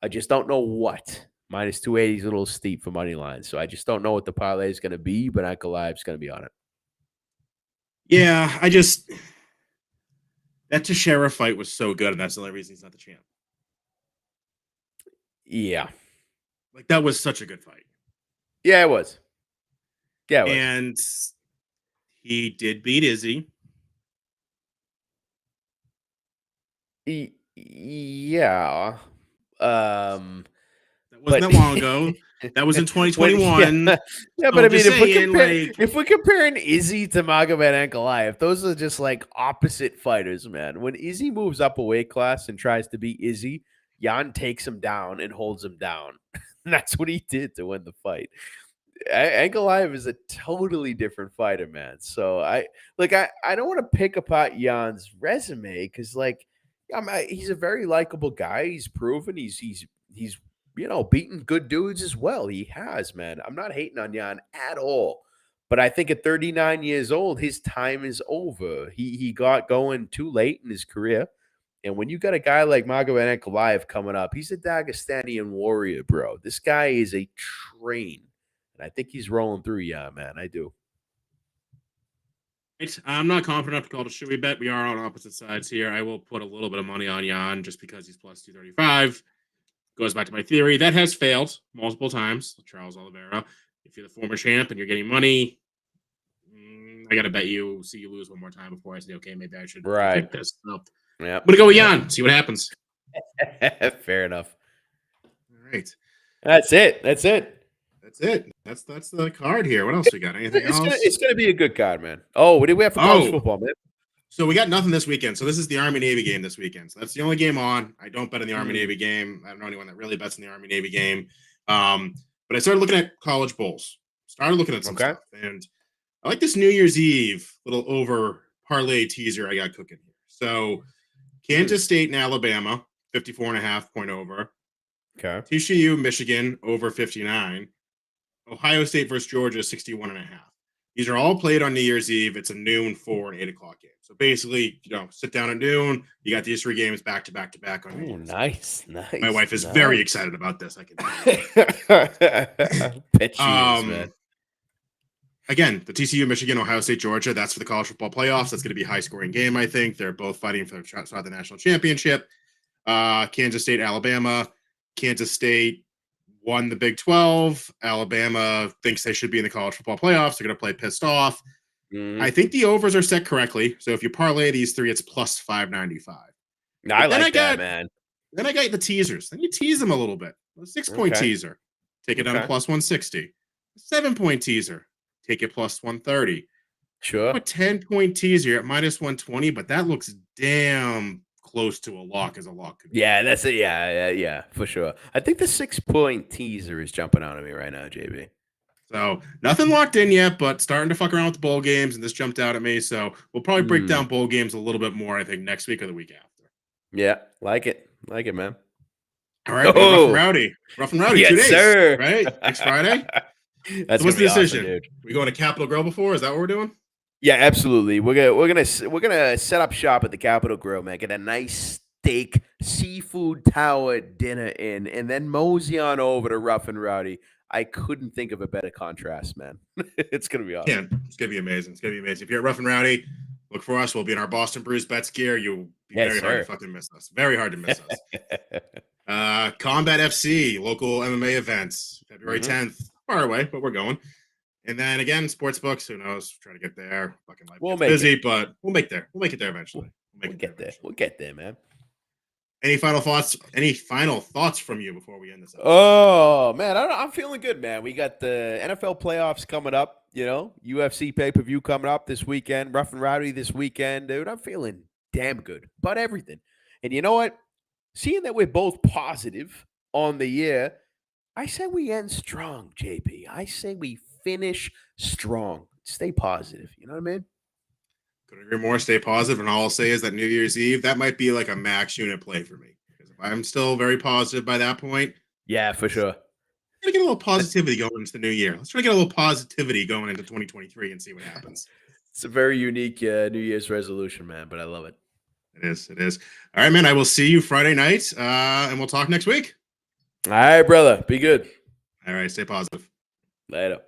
I just don't know what. Minus 280 is a little steep for money line. So I just don't know what the parlay is going to be, but Ankalaev's going to be on it. Yeah, that Teixeira fight was so good, and that's the only reason he's not the champ. Yeah. Like, that was such a good fight. Yeah, it was. And he did beat Izzy. Yeah. That wasn't that long ago. That was in 2021. Yeah, So but I just mean, saying, if we're comparing Izzy to Magomed Ankalaev, those are just like opposite fighters, man. When Izzy moves up a weight class and tries to beat Izzy, Jan takes him down and holds him down. And that's what he did to win the fight. Ankalaev is a totally different fighter, man. So I don't want to pick apart Jan's resume because he's a very likable guy. He's proven he's beaten good dudes as well. He has, man. I'm not hating on Jan at all. But I think at 39 years old, his time is over. He got going too late in his career. And when you got a guy like Magomed Ankalaev coming up, he's a Dagestanian warrior, bro. This guy is a train. And I think he's rolling through. Yeah, man, I do. I'm not confident enough to call it a shoey bet. We are on opposite sides here. I will put a little bit of money on Jan just because he's plus 235. Goes back to my theory. That has failed multiple times. Charles Oliveira. If you're the former champ and you're getting money, I got to bet see you lose one more time before I say, okay, maybe I should take this. So, yeah, I'm going to go with Jan, see what happens. Fair enough. All right. That's it. That's it. That's the card here. What else we got? Anything else? It's gonna be a good card, man. Oh, what do we have for college football, man? So we got nothing this weekend. So this is the Army-Navy game this weekend. So that's the only game on. I don't bet in the Army-Navy game. I don't know anyone that really bets in the Army-Navy game. But I started looking at college bowls. Started looking at some stuff. And I like this New Year's Eve little over parlay teaser I got cooking here. So Kansas State and Alabama, 54.5 point over. Okay. TCU, Michigan, over 59. Ohio State versus Georgia, 61.5. These are all played on New Year's Eve. It's a noon, 4, and 8 o'clock game. So basically, sit down at noon. You got these 3 games back to back to back on New Year's. Nice. My wife is very excited about this. I can bet she is, man. Again, the TCU, Michigan, Ohio State, Georgia. That's for the college football playoffs. That's going to be a high-scoring game, I think. They're both fighting for the shot at the national championship. Kansas State, Alabama. Kansas State won the Big 12. Alabama thinks they should be in the college football playoffs. They're going to play pissed off. I think the overs are set correctly. So if you parlay these 3, it's plus 595. I like that, man. Then I got the teasers. Then you tease them a little bit. A 6-point teaser. Take it down to plus 160. A 7-point teaser. Take it plus 130. Sure. A 10-point teaser at minus 120, but that looks damn close to a lock as a lock could be. Yeah, that's it. Yeah, for sure. I think the 6-point teaser is jumping out of me right now, JB. So nothing locked in yet, but starting to fuck around with the bowl games, and this jumped out at me. So we'll probably break down bowl games a little bit more, I think, next week or the week after. Yeah, like it, man. All right, rough and rowdy. Yes, 2 days, sir. Right? Next Friday. That's so what's the decision? Awesome, dude. We going to Capitol Grill before? Is that what we're doing? Yeah, absolutely. We're gonna set up shop at the Capitol Grill, man. Get a nice steak, seafood tower dinner in, and then mosey on over to Rough and Rowdy. I couldn't think of a better contrast, man. It's gonna be awesome. Yeah, it's gonna be amazing. If you're at Rough and Rowdy, look for us. We'll be in our Boston Brews Bets gear. You'll be very hard to fucking miss us. Very hard to miss us. Combat FC, local MMA events, February 10th. Far away, but we're going. And then again, sports books. Who knows? Try to get there. Fucking life gets busy, but we'll make there. We'll make it there eventually. We'll get there, man. Any final thoughts? Any final thoughts from you before we end this episode? Oh man, I'm feeling good, man. We got the NFL playoffs coming up. UFC pay-per-view coming up this weekend. Rough and Rowdy this weekend, dude. I'm feeling damn good about everything. And you know what? Seeing that we're both positive on the year, I say we end strong, JP. I say we finish strong. Stay positive. You know what I mean? Couldn't agree more. Stay positive. And all I'll say is that New Year's Eve, that might be like a max unit play for me. Because if I'm still very positive by that point. Yeah, for sure. Let's try to get a little positivity going into the new year. Let's try to get a little positivity going into 2023 and see what happens. It's a very unique New Year's resolution, man, but I love it. It is. All right, man. I will see you Friday night, and we'll talk next week. All right, brother. Be good. All right. Stay positive. Later.